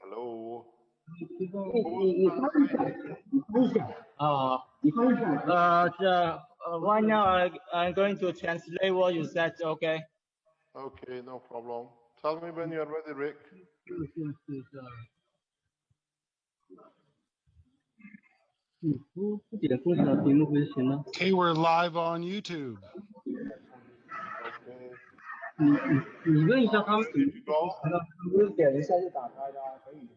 Hello. Right now I'm going to translate what you said. Okay. Okay, no problem. Tell me when you're ready, Rick. Okay, we're live on YouTube. Okay. 你问一下他们怎么 Go. 点一下就打开的啊，可以。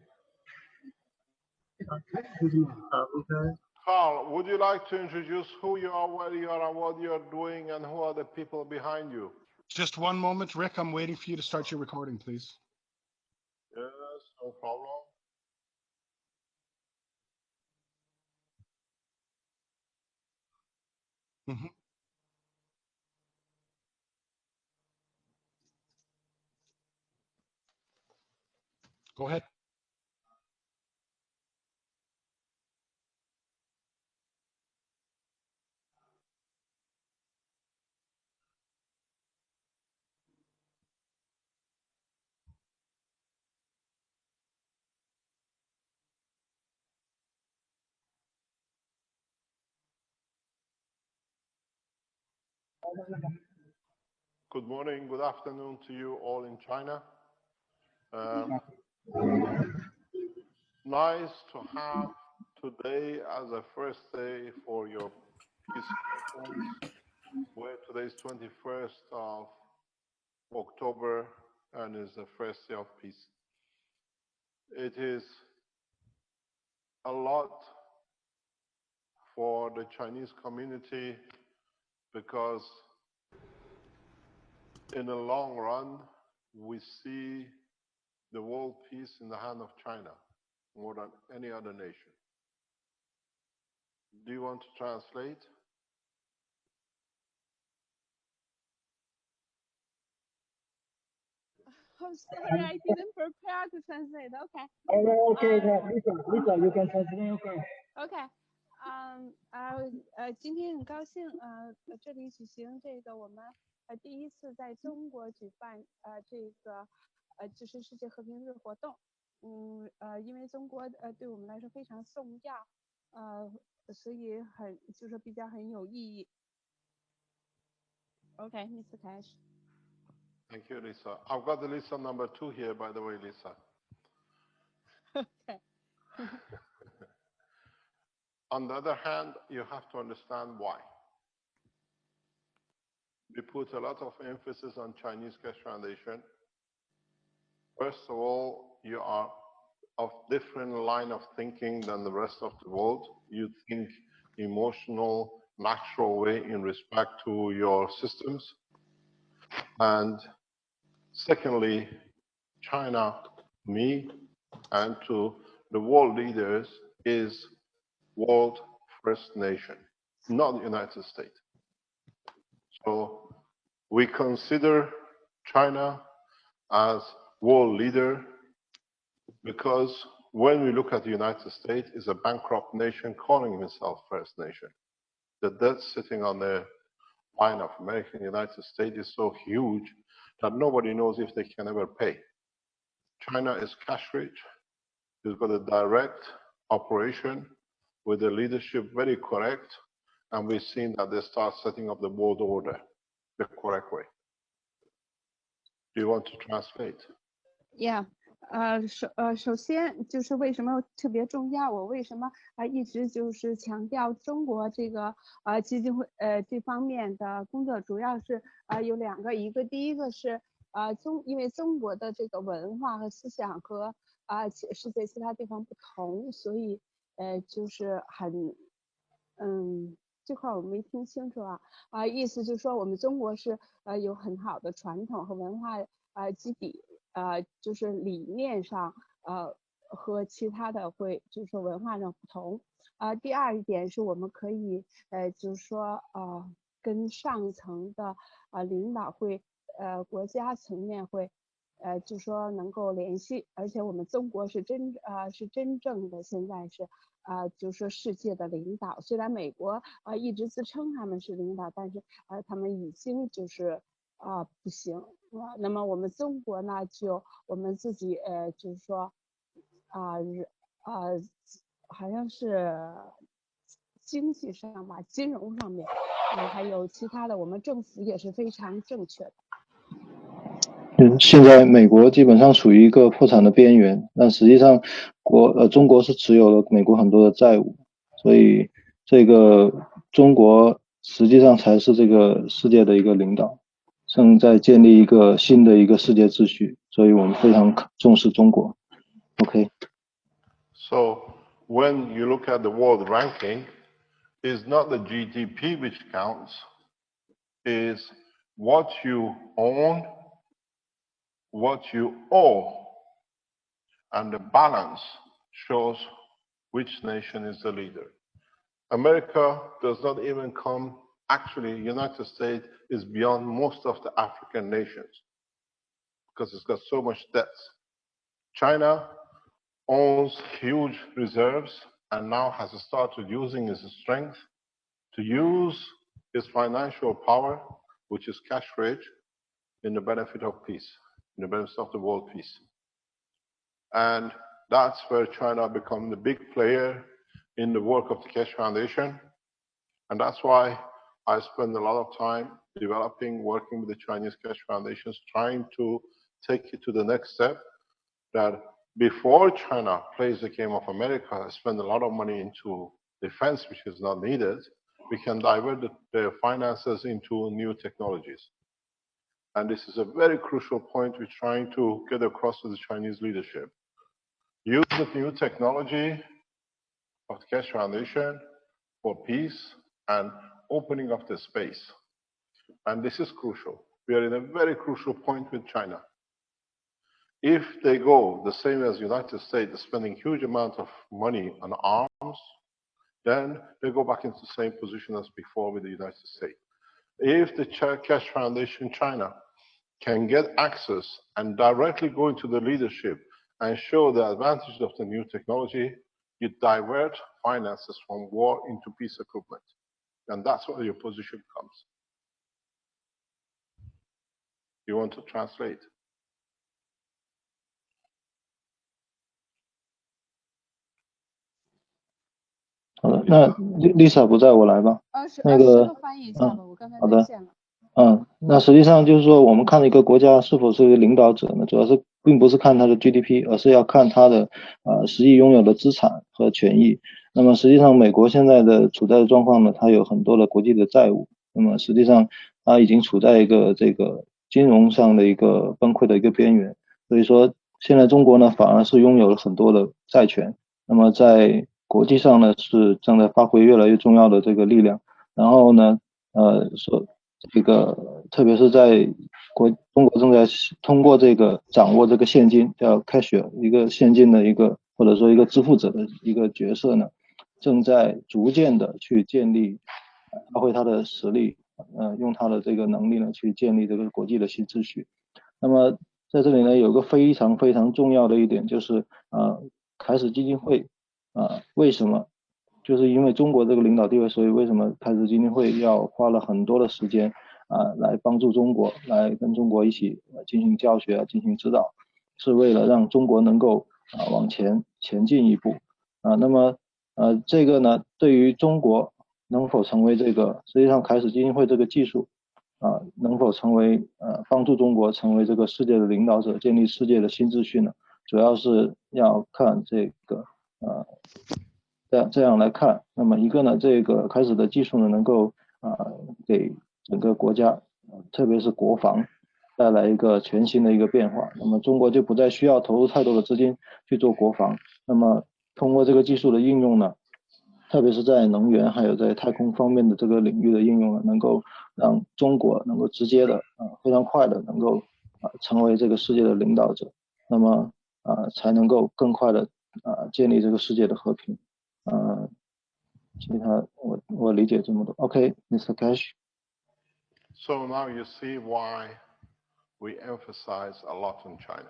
Carl, would you like to introduce who you are, where you are, and what you're doing, and who are the people behind you? Just one moment, Rick. I'm waiting for you to start your recording, please. Yes, no problem. Mm-hmm. Go ahead. Good morning, good afternoon to you all in China. Nice to have today as a first day for your peace conference, where today is 21st of October and is the first day of peace. It is a lot for the Chinese community because in the long run, we see the world peace in the hand of China more than any other nation. Do you want to translate? I'm sorry, I didn't prepare to translate. Okay. Okay, Lisa, you can translate. Okay. Okay. 今天很高兴这里举行这个我们第一次在中国举办这个就是世界和平日活动。因为中国对我们来说非常重要，所以就是比较很有意义。OK， Mr. Cash。 Thank you, Lisa. I've got the Lisa number 2 here, by the way, Lisa. Okay. On the other hand, you have to understand why. We put a lot of emphasis on Chinese Cash Foundation. First of all, you are of different line of thinking than the rest of the world. You think emotional, natural way in respect to your systems. And secondly, China, me, and to the world leaders is world first nation, not the United States. So we consider China as world leader because when we look at the United States, it's a bankrupt nation calling itself first nation. The debt sitting on the line of America and the United States is so huge that nobody knows if they can ever pay. China is cash rich. It's got a direct operation with the leadership very correct, and we've seen that they start setting up the world order the correct way. Do you want to translate? Yeah. 首先就是为什么特别重要？我为什么一直就是强调中国这个基金会这方面的工作，主要是有两个，第一个是因为中国的这个文化和思想和世界其他地方不同，所以就是很这块我没听清楚意思就是说我们中国是有很好的传统和文化基底。就是理念上和其他的会就是说文化上不同第二一点是我们可以就是说跟上层的领导会国家层面会就是说能够联系，而且我们中国是真正的现在是就是说世界的领导，虽然美国一直自称他们是领导，但是他们已经就是不行。那么我们中国呢，就我们自己就是说好像是经济上吧，金融上面，还有其他的，我们政府也是非常正确的。现在美国基本上处于一个破产的边缘，但实际上中国是持有了美国很多的债务，所以这个中国实际上才是这个世界的一个领导，正在建立一个新的一个世界秩序，所以我们非常重视中国。OK。So when you look at the world ranking, it's not the GDP which counts, is what you own, what you owe, and the balance shows which nation is the leader. America does not even come, actually, United States is beyond most of the African nations because it's got so much debt. China owns huge reserves and now has started using its strength to use its financial power, which is cash rich, in the benefit of peace, in the benefit of the world peace. And that's where China become the big player in the work of the Cash Foundation. And that's why I spend a lot of time developing, working with the Chinese Cash Foundations, trying to take it to the next step, that before China plays the game of America, spend a lot of money into defense, which is not needed, we can divert their finances into new technologies. And this is a very crucial point we're trying to get across to the Chinese leadership. Use the new technology of the Cash Foundation for peace and opening up the space. And this is crucial. We are in a very crucial point with China. If they go the same as the United States, spending huge amounts of money on arms, then they go back into the same position as before with the United States. If the Cash Foundation China can get access and directly go into the leadership and show the advantages of the new technology, you divert finances from war into peace equipment. And that's where your position comes. You want to translate? 好的，那 Lisa 不在，我来吧。那个，翻译一下吧，我刚才好的。在线了。那实际上就是说，我们看一个国家是否是一个领导者呢，主要是并不是看它的 GDP， 而是要看它的实际拥有的资产和权益。那么实际上，美国现在的处在的状况呢，它有很多的国际的债务。那么实际上，它已经处在一个这个金融上的一个崩溃的一个边缘。所以说，现在中国呢，反而是拥有了很多的债权。那么在国际上呢，是正在发挥越来越重要的这个力量。然后呢，这个特别是在中国正在通过这个掌握这个现金，叫 cashier， 一个现金的一个或者说一个支付者的一个角色呢，正在逐渐的去建立，发挥他的实力，用他的这个能力呢去建立这个国际的新秩序。那么在这里呢，有个非常非常重要的一点就是开始基金会为什么？就是因为中国这个领导地位，所以为什么开始基金会要花了很多的时间来帮助中国，来跟中国一起进行教学、进行指导，是为了让中国能够往前进一步那么这个呢，对于中国能否成为这个实际上开始基金会这个技术能否成为帮助中国成为这个世界的领导者，建立世界的新秩序呢？主要是要看这个这样来看，那么一个呢，这个开始的技术呢，能够给整个国家，特别是国防带来一个全新的一个变化。那么中国就不再需要投入太多的资金去做国防。那么通过这个技术的应用呢，特别是在能源还有在太空方面的这个领域的应用呢，能够让中国能够直接的非常快的能够成为这个世界的领导者。那么才能够更快的建立这个世界的和平。其他我理解这么多。Okay, Mr. Cash. So now you see why we emphasize a lot on China.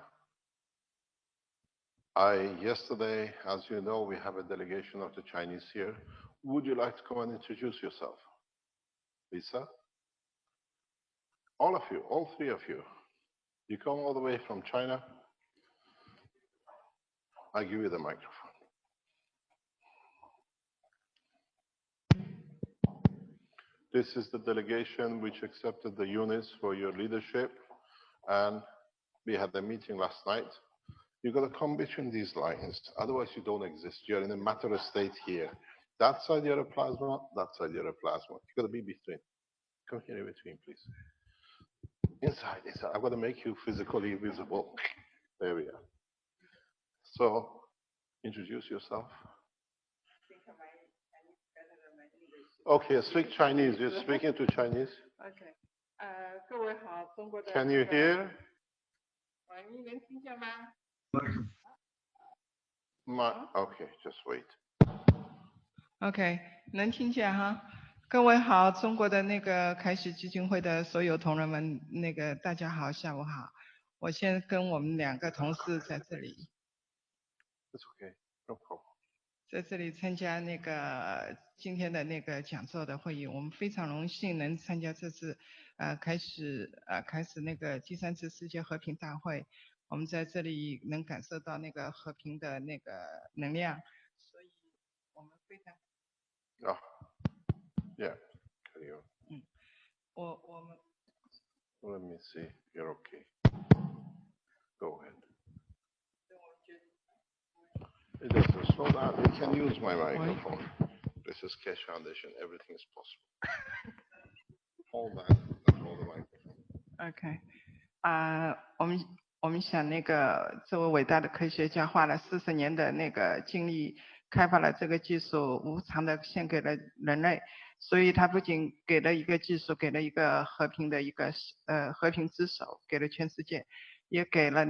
Yesterday, as you know, we have a delegation of the Chinese here. Would you like to come and introduce yourself? Lisa? All of you, all three of you. You come all the way from China. I give you the microphone. This is the delegation which accepted the units for your leadership, and we had a meeting last night. You got to come between these lines, otherwise you don't exist. You're in a matter state here. That side you're a plasma, that side you're a plasma. You got to be between. Come here in between, please. Inside. I've got to make you physically visible. There we are. So, introduce yourself. Okay, speak Chinese. You're speaking to Chinese. Okay. 各位好，中国的。Can you hear? 喂，你能听见吗？ Okay, just wait. OK， 能听见哈。各位好，中国的那个开始基金会的所有同仁们，大家好，下午好。我先跟我们2个同事在这里。It's okay, no problem. 在这里参加今天的讲座的会议，我们非常荣幸能参加这次开始第3次世界和平大会。我们在这里能感受到和平的能量，所以我们非常。Yeah, carry on. 我们。Let me see. You're okay. Go ahead. It doesn't slow down. You can use my microphone. This is Cash Foundation. Everything is possible. Hold that. Hold the microphone. OK，我们想这位伟大的科学家花了40年的精力，开发了这个技术，无偿的献给了人类。所以他不仅给了一个技术，给了一个和平的和平之手，给了全世界，也给了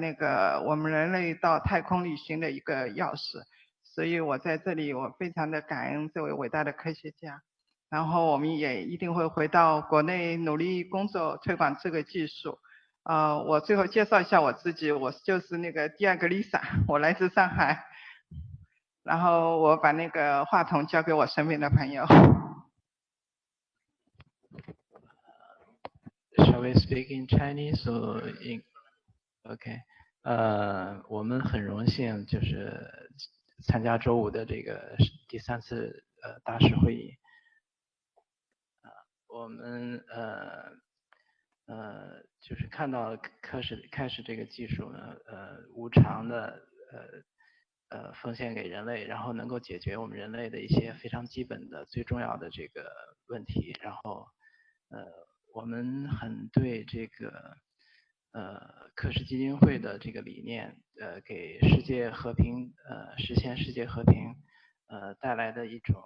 我们人类到太空旅行的一个钥匙。所以我在这里，我非常的感恩这位伟大的科学家。然后我们也一定会回到国内努力工作，推广这个技术。我最后介绍一下我自己，我就是第2个 Lisa， 我来自上海。然后我把话筒交给我身边的朋友。Shall we speak in Chinese or in? OK， 我们很荣幸就是参加周5的这个第3次大使会议。我们就是看到开始这个技术呢，无偿的奉献给人类，然后能够解决我们人类的一些非常基本的、最重要的这个问题，然后我们很对这个克氏基金会的这个理念，给世界和平实现世界和平带来的一种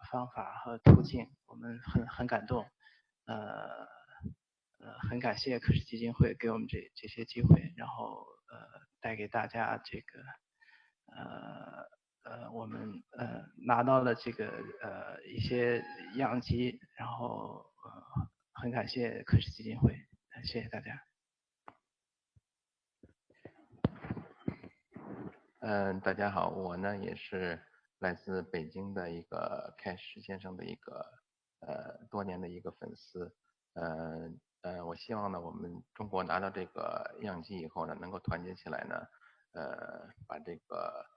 方法和途径，我们很感动，很感谢克氏基金会给我们这些机会，然后带给大家这个我们拿到了这个一些样机，然后很感谢克氏基金会，谢谢大家。大家好，我呢也是来自北京的一个开石先生的一个多年的一个粉丝。我希望呢我们中国拿到这个样机以后呢，能够团结起来呢，把这个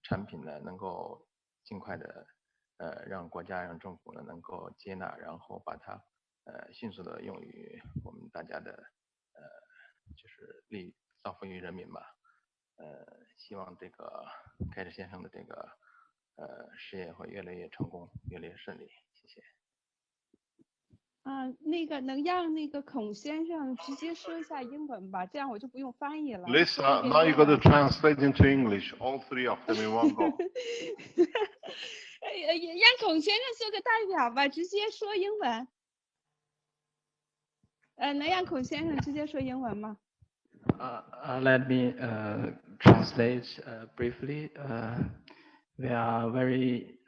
产品呢能够尽快的让国家让政府呢能够接纳，然后把它迅速的用于我们大家的就是造福于人民吧。希望这个开智先生的这个事业会越来越成功，越来越顺利，谢谢。能让孔先生直接说一下英文吧，这样我就不用翻译了。Lisa, now you got to translate into English, all 3 of them in one go. 让孔先生做个代表吧，直接说英文。能让孔先生直接说英文吗？ Let me translate briefly. We are very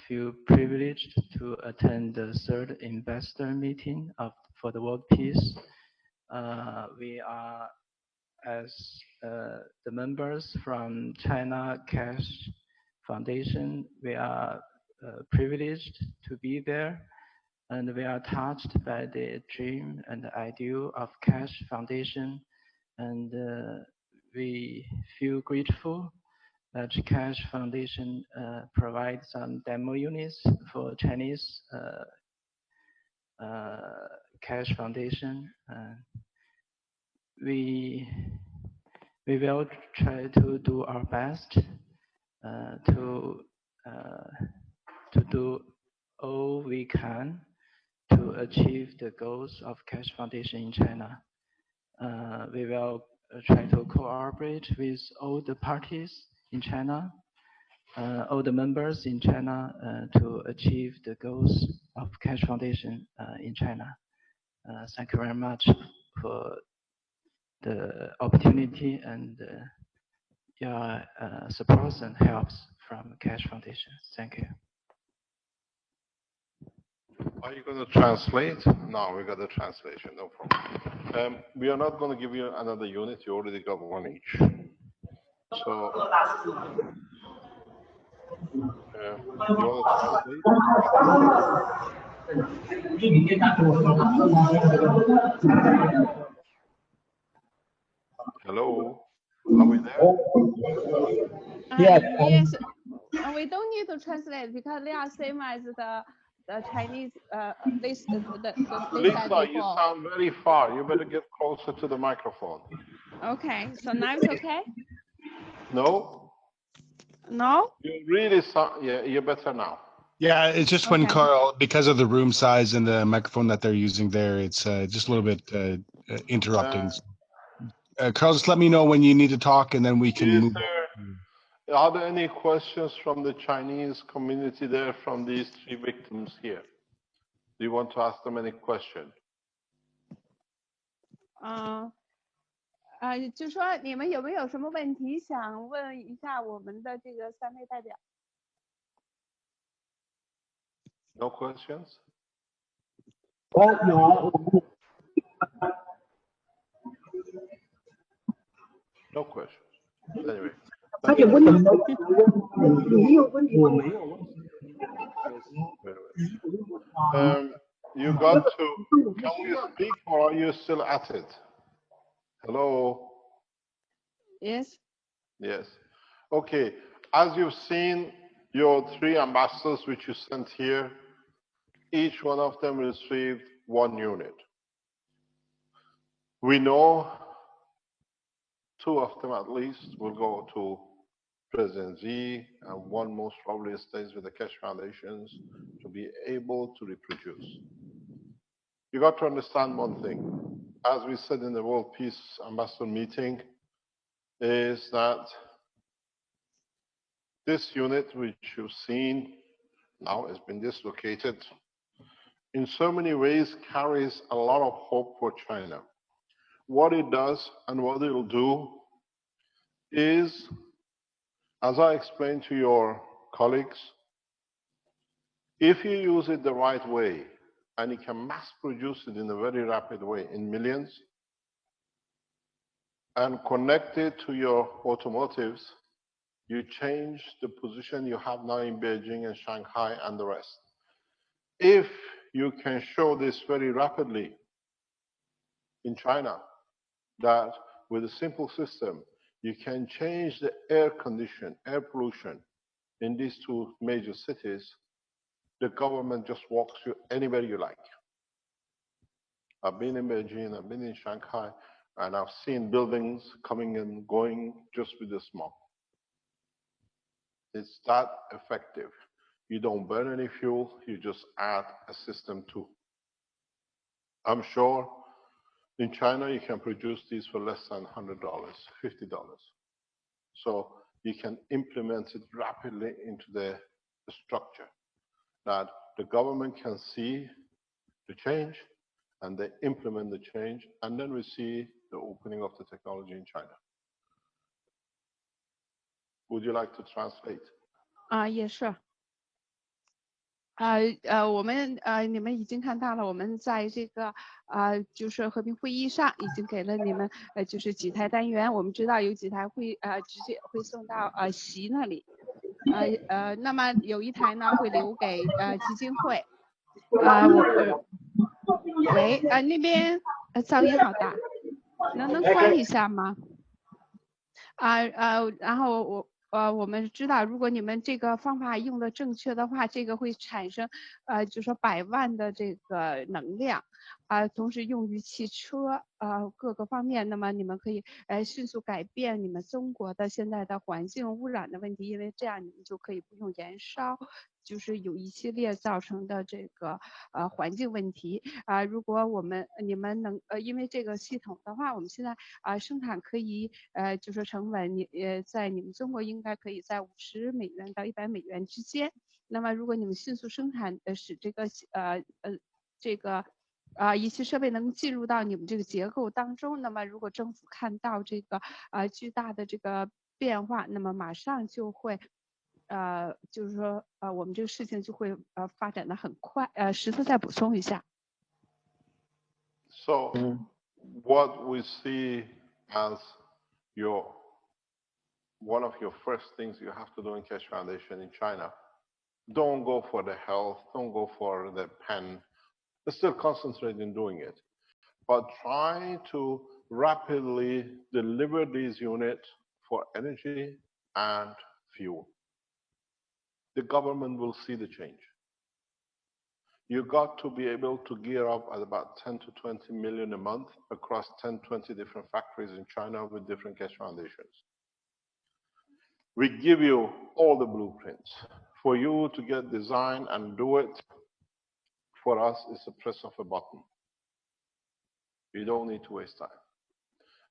feel privileged to attend the 3rd investor meeting for the world peace. We are, as the members from China Cash Foundation, we are privileged to be there, and we are touched by the dream and the ideal of Cash Foundation. And we feel grateful that Cash Foundation provides some demo units for Chinese Cash Foundation. We will try to do our best to do all we can to achieve the goals of Cash Foundation in China. We will try to cooperate with all the parties in China, all the members in China to achieve the goals of Cash Foundation in China. Thank you very much for the opportunity and your support and helps from Cash Foundation. Thank you. Are you going to translate? No, we got the translation, no problem. We are not going to give you another unit. You already got one each. So, you want to translate? Hello, are we there? Yes, we don't need to translate because they are same as the Chinese list. Lisa, you sound very far. You better get closer to the microphone. Okay, so now it's okay? No? No? You really sound, yeah, you're better now. Yeah, it's just when Carl, because of the room size and the microphone that they're using there, it's just a little bit interrupting. Carl, just let me know when you need to talk and then we can move on. Are there any questions from the Chinese community there, from these 3 victims here? Do you want to ask them any question? 就说你们有没有什么问题想问一下我们的这个3位代表？ No questions? No questions. Anyway. You got to, can we speak or are you still at it? Hello? Yes. Yes. Okay. As you've seen, your 3 ambassadors which you sent here, each one of them received 1 unit. We know 2 of them at least will go to President Xi, and 1 most probably stays with the Cash Foundations to be able to reproduce. You got to understand one thing. As we said in the World Peace Ambassador meeting, is that this unit which you've seen now has been dislocated, in so many ways carries a lot of hope for China. What it does and what it will do is, as I explained to your colleagues, if you use it the right way, and you can mass produce it in a very rapid way in millions, and connect it to your automotives, you change the position you have now in Beijing and Shanghai and the rest. If you can show this very rapidly in China, that with a simple system, you can change the air condition, air pollution in these 2 major cities, the government just walks you anywhere you like. I've been in Beijing, I've been in Shanghai, and I've seen buildings coming and going just with the smoke. It's that effective. You don't burn any fuel, you just add a system to. I'm sure in China you can produce these for less than $100, $50. So you can implement it rapidly into the structure, that the government can see the change and they implement the change, and then we see the opening of the technology in China. Would you like to translate? Yes, sure. 我们你们已经看到了，我们在这个就是和平会议上已经给了你们就是几台单元，我们知道有几台会直接会送到习那里，那么有1台呢会留给基金会，喂，那边噪音好大，能关一下吗？然后我们知道，如果你们这个方法用的正确的话，这个会产生就说100万的这个能量，同时用于汽车各个方面。那么你们可以迅速改变你们中国的现在的环境污染的问题，因为这样你们就可以不用燃烧，就是有一系列造成的这个环境问题如果你们能因为这个系统的话，我们现在生产可以就是成本在你们中国应该可以在50美元到100美元之间。那么如果你们迅速生产使这个仪器设备能进入到你们这个结构当中，那么如果政府看到这个巨大的这个变化，那么马上就会就是说我们这个事情就会发展的很快。石头再补充一下。So what we see as one of your first things you have to do in Cash Foundation in China, don't go for the health, don't go for the pen, but still concentrate in doing it. But try to rapidly deliver these units for energy and fuel. The government will see the change. You got to be able to gear up at about 10 to 20 million a month across 10, 20 different factories in China with different cash foundations. We give you all the blueprints. For you to get design and do it, for us, it's a press of a button. You don't need to waste time.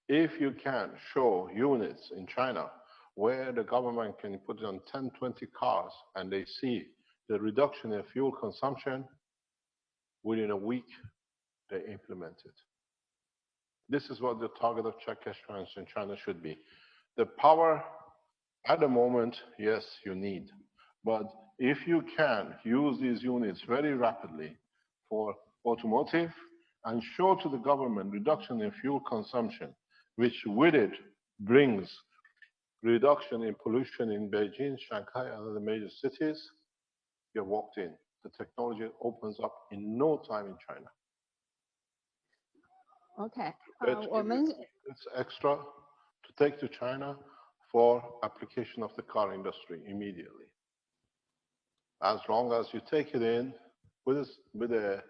If you can show units in China where the government can put it on 10, 20 cars and they see the reduction in fuel consumption, within a week, they implement it. This is what the target of cash transfer in China should be. The power at the moment, yes, you need. But if you can use these units very rapidly for automotive and show to the government reduction in fuel consumption, which with it brings reduction in pollution in Beijing, Shanghai, and other major cities, you're walked in. The technology opens up in no time in China. Okay. It's extra to take to China for application of the car industry immediately. As long as you take it in with a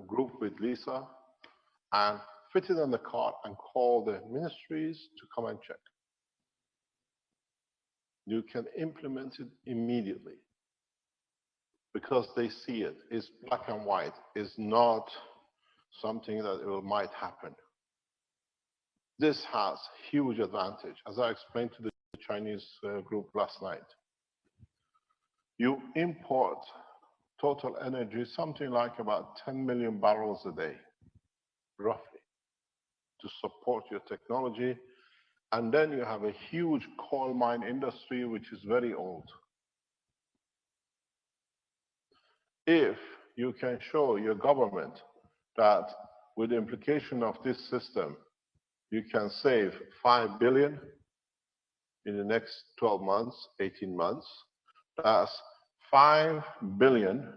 group with Lisa and fit it on the car and call the ministries to come and check. You can implement it immediately because they see it. It's black and white. It's not something that might happen. This has huge advantage, as I explained to the Chinese group last night. You import total energy, something like about 10 million barrels a day, roughly, to support your technology. And then you have a huge coal mine industry, which is very old. If you can show your government that with the implication of this system, you can save 5 billion in the next 12 months, 18 months, that's 5 billion.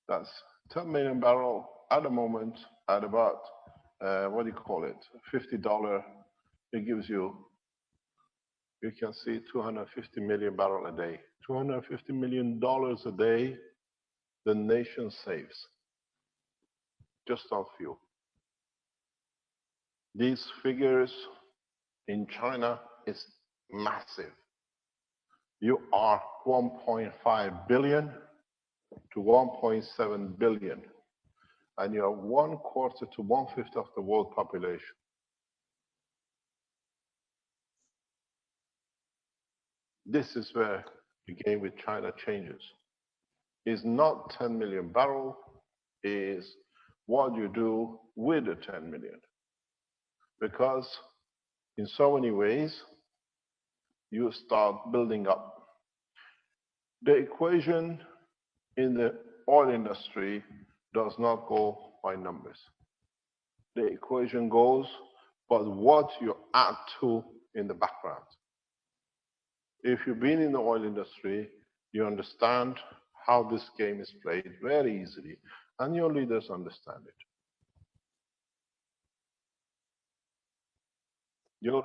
That's 10 million barrel at the moment at about, what do you call it, $50. It gives you can see 250 million barrel a day. $250 million a day the nation saves just on fuel. These figures in China is massive. You are 1.5 billion to 1.7 billion, and you are 1/4 to 1/5 of the world population. This is where the game with China changes. It's not 10 million barrel, is what you do with the 10 million. Because in so many ways, you start building up. The equation in the oil industry does not go by numbers. The equation goes by what you add to in the background. If you've been in the oil industry, you understand how this game is played very easily, and your leaders understand it. Your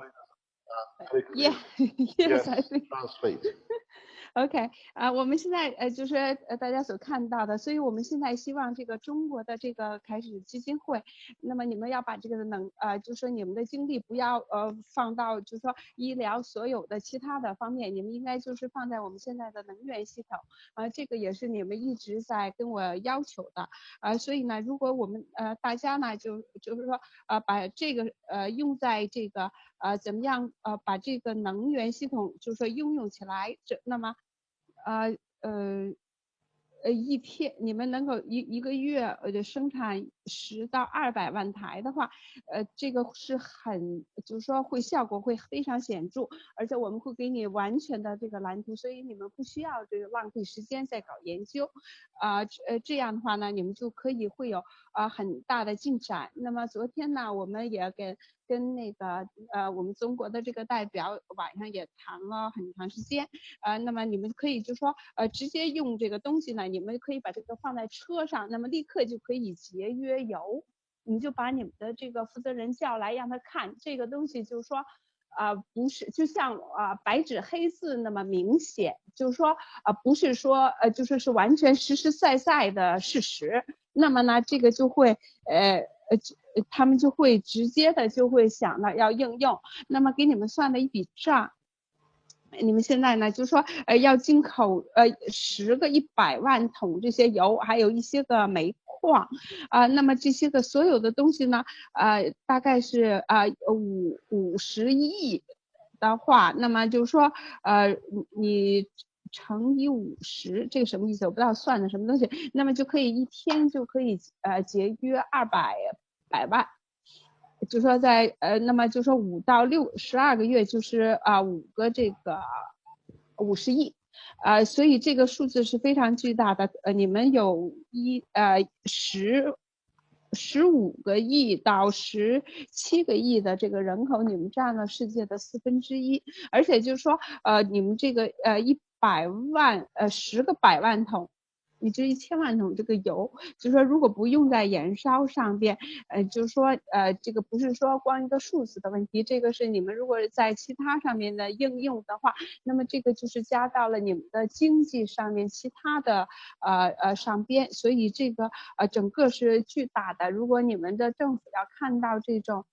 very clear. Yeah, yes, Yes, I think. translate. OK，我们现在就是大家所看到的，所以我们现在希望这个中国的这个开始基金会，那么你们要把这个就是说你们的精力不要放到就是说医疗所有的其他的方面，你们应该就是放在我们现在的能源系统，这个也是你们一直在跟我要求的，所以呢，如果我们大家呢就是说把这个用在这个怎么样把这个能源系统就是说应用起来，那么一天你们能够一个月生产10到200万台的话，这个是就是说效果会非常显著，而且我们会给你完全的这个蓝图，所以你们不需要这个浪费时间在搞研究，这样的话呢，你们就会有很大的进展。那么昨天呢，我们也跟那个我们中国的这个代表晚上也谈了很长时间，那么你们可以就说直接用这个东西呢，你们可以把这个放在车上，那么立刻就可以节约油。你就把你们的这个负责人叫来，让他看这个东西，就是说不是就像白纸黑字那么明显，就是说不是说是完全实实在在的事实。那么呢，这个就会他们就会直接的就会想到要应用。那么给你们算了一笔账，你们现在呢就说要进口10个100万桶这些油，还有一些个煤矿那么这些个所有的东西呢大概是50亿的话，那么就是说你乘以50，这个什么意思？我不知道算的什么东西。那么就可以一天就可以节约200万。就说那么就说5到12个月就是5个这个50亿，所以这个数字是非常巨大的。你们有15个亿到17个亿的这个人口，你们占了世界的1/4，而且就是说你们这个100万10个100万桶。你这1000万桶这个油，就是说如果不用在燃烧上边，就是说这个不是说光一个数字的问题，这个是你们如果在其他上面的应用的话，那么这个就是加到了你们的经济上面其他的上边，所以这个整个是巨大的。如果你们的政府要看到这种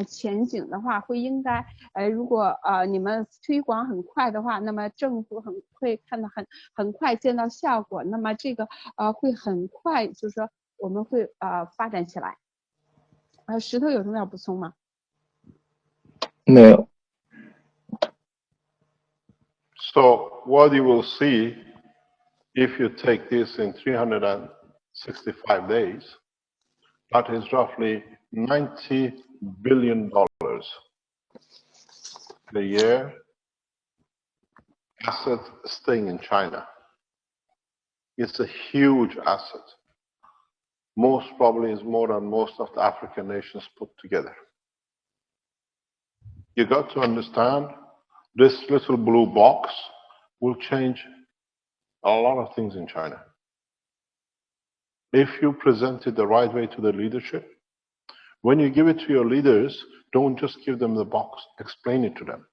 前景的话，应该如果你们推广很快的话，那么政府会看到很快见到效果，那么这个会很快，就是说我们会发展起来。石头有什么要补充吗？没有。So what you will see if you take this in 365 days, that is roughly $90 billion a year asset staying in China. It's a huge asset. Most probably is more than most of the African nations put together. You got to understand this little blue box will change a lot of things in China. If you present it the right way to the leadership, when you give it to your leaders, don't just give them the box, explain it to them.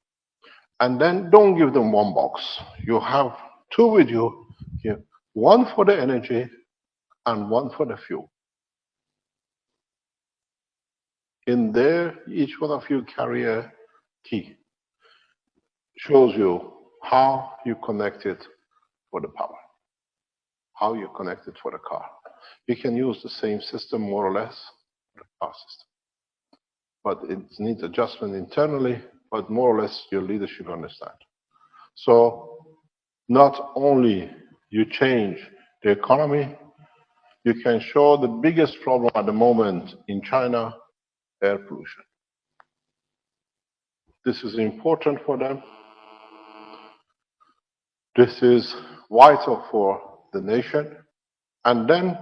And then don't give them one box. You have two with you here, one for the energy and one for the fuel. In there, each one of you carry a key. Shows you how you connect it for the power, how you connect it for the car. You can use the same system more or less for the car system. But it needs adjustment internally, but more or less your leadership understand. So not only you change the economy, you can show the biggest problem at the moment in China, air pollution. This is important for them. This is vital for the nation. And then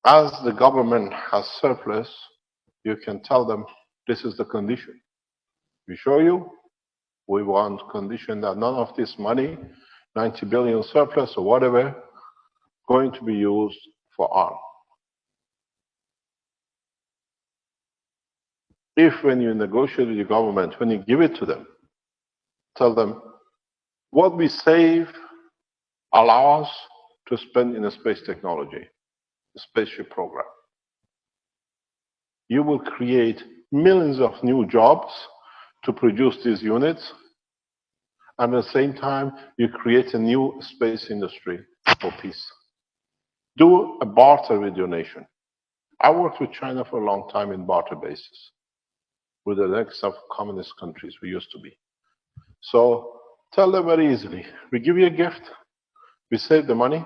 as the government has surplus, you can tell them this is the condition. We show you, we want condition that none of this money, 90 billion surplus or whatever, going to be used for arms. if when you negotiate with your government, when you give it to them, tell them what we save allow us to spend in a space technology, the spaceship program. You will create millions of new jobs to produce these units, and at the same time, you create a new space industry for peace. Do a barter with your nation. I worked with China for a long time in barter basis, with the next of communist countries we used to be. So tell them very easily, we give you a gift, we save the money,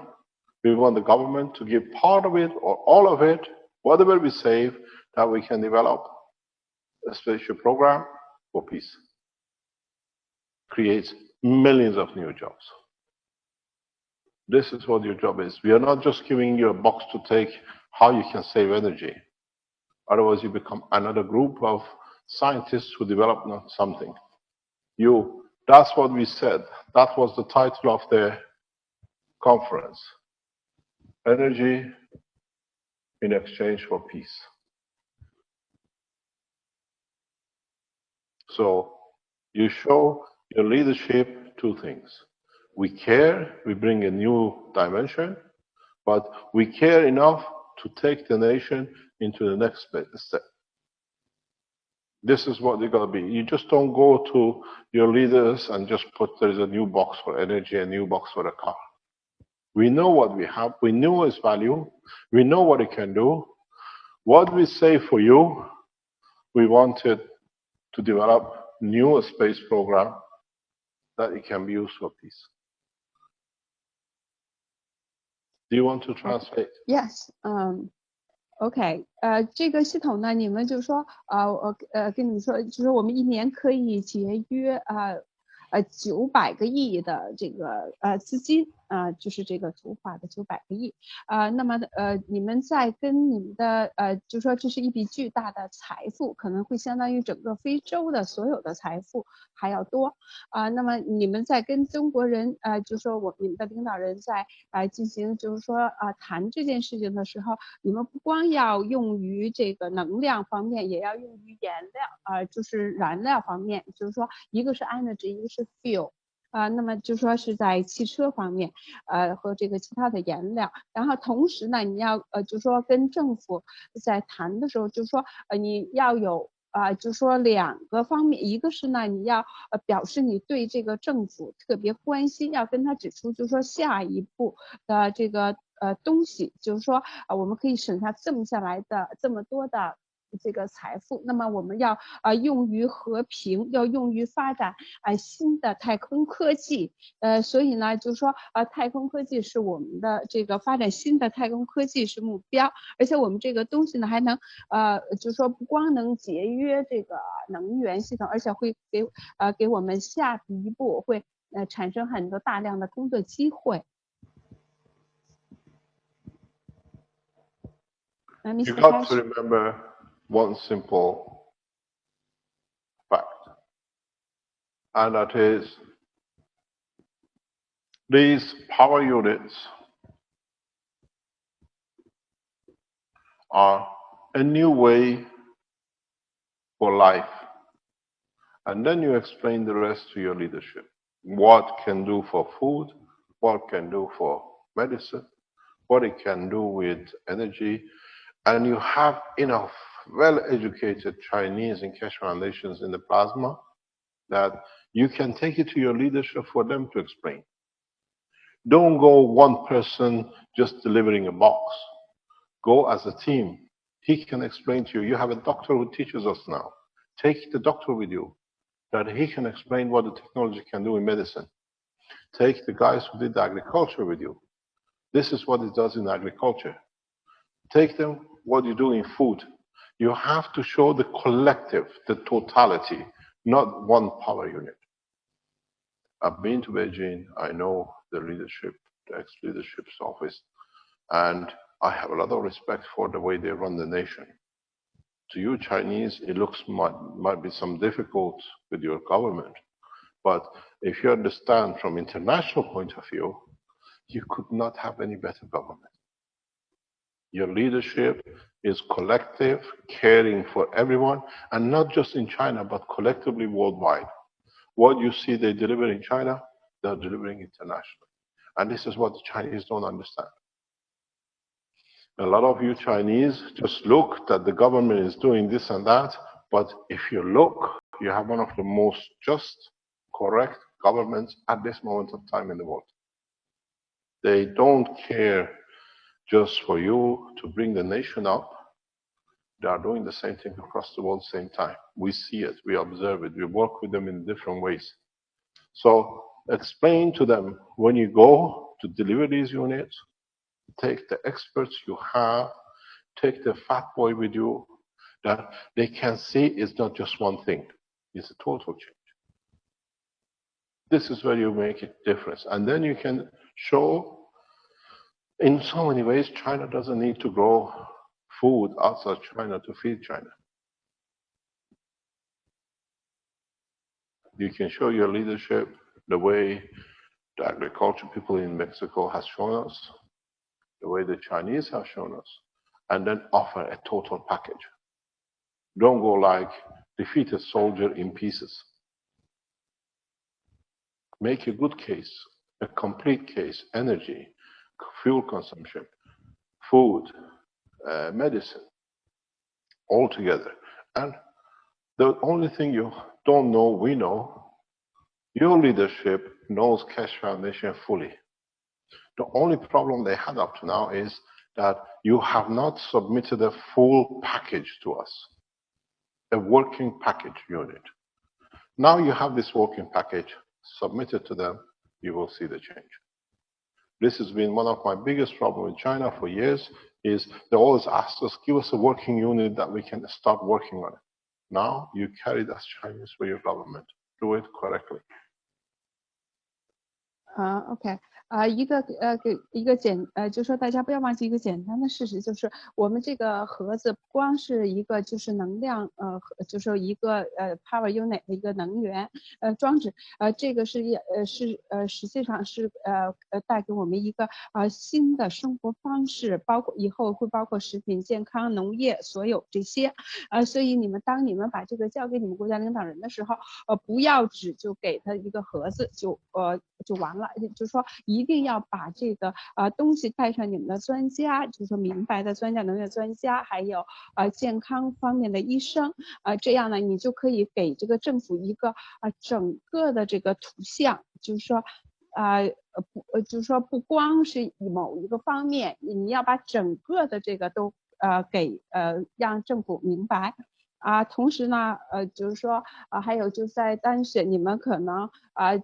we want the government to give part of it or all of it, whatever we save, that we can develop a spaceship program for peace. Creates millions of new jobs. This is what your job is. We are not just giving you a box to take how you can save energy. Otherwise, you become another group of scientists who develop something. That's what we said. That was the title of the conference. Energy in exchange for peace. So you show your leadership two things. We care, we bring a new dimension, but we care enough to take the nation into the next step. This is what you gotta be. You just don't go to your leaders and just put there's a new box for energy, a new box for a car. We know what we have, we know its value, we know what it can do. What we say for you, we wanted to develop new space program that it can be used for peace. Do you want to translate? Yes. OK， 这个系统呢，你们就说，我跟你们说，就是我们一年可以节约900个亿的这个资金就是这个图画的900个亿那么你们在跟你们的就说这是一笔巨大的财富，可能会相当于整个非洲的所有的财富还要多那么你们在跟中国人就说你们的领导人在进行就是说谈这件事情的时候，你们不光要用于这个能量方面，也要用于颜料就是燃料方面，就是说一个是 energy， 一个是 fuel。那么就说是在汽车方面，和这个其他的颜料，然后同时呢，你要就说跟政府在谈的时候，就说你要有就说2个方面，一个是呢，你要表示你对这个政府特别关心，要跟他指出，就是说下一步的这个东西，就是说我们可以省下这么下来的这么多的。这个财富，那么我们要用于和平，要用于发展新的太空科技，所以呢，就是说太空科技是我们的这个发展新的太空科技是目标，而且我们这个东西呢还能就是说不光能节约这个能源系统，而且会给我们下一步会产生很多大量的工作机会。You got to remember one simple fact, and that is these power units are a new way for life. And then you explain the rest to your leadership. What can do for food, what can do for medicine, what it can do with energy. And you have enough well-educated Chinese and cash foundations in the plasma that you can take it to your leadership for them to explain. Don't go one person just delivering a box. Go as a team. He can explain to you. You have a doctor who teaches us now. Take the doctor with you, that he can explain what the technology can do in medicine. Take the guys who did the agriculture with you. This is what it does in agriculture. Take them what you do in food. You have to show the collective, the totality, not one power unit. I've been to Beijing. I know the leadership, the ex-leadership's office, and I have a lot of respect for the way they run the nation. To you Chinese, it might be some difficult with your government, but if you understand from international point of view, you could not have any better government. Your leadership is collective, caring for everyone, and not just in China, but collectively worldwide. What you see they deliver in China, they're delivering internationally. And this is what the Chinese don't understand. A lot of you Chinese just look that the government is doing this and that, but if you look, you have one of the most just, correct governments at this moment of time in the world. They don't care just for you to bring the nation up. They are doing the same thing across the world at the same time. We see it, we observe it, we work with them in different ways. So explain to them when you go to deliver these units, take the experts you have, take the fat boy with you, that they can see it's not just one thing, it's a total change. This is where you make a difference. And then you can show in so many ways China doesn't need to grow food outside China to feed China. You can show your leadership the way the agriculture people in Mexico has shown us, the way the Chinese have shown us, and then offer a total package. Don't go like defeated soldier in pieces. Make a good case, a complete case, energy, fuel consumption, food, medicine, all together. And the only thing you don't know, we know, your leadership knows Cash Foundation fully. The only problem they had up to now is that you have not submitted a full package to us, a working package unit. Now you have this working package, submit it to them, you will see the change. This has been one of my biggest problems in China for years, is they always ask us, give us a working unit that we can start working on it. Now you carry it as Chinese for your government. Do it correctly. OK，就说大家不要忘记一个简单的事实，就是我们这个盒子不光是一个就是能量就是一个power unit 的一个能源装置，这个实际上是带给我们一个新的生活方式，包括以后会包括食品健康、农业所有这些所以当你们把这个交给你们国家领导人的时候，不要就给他一个盒子就完了。就是说一定要把这个东西带上你们的专家，就是说明白的专家、能源专家，还有健康方面的医生这样呢，你就可以给这个政府一个整个的这个图像，就是说就是说不光是某一个方面，你要把整个的这个都让政府明白。同时呢，就是说还有就在当时你们可能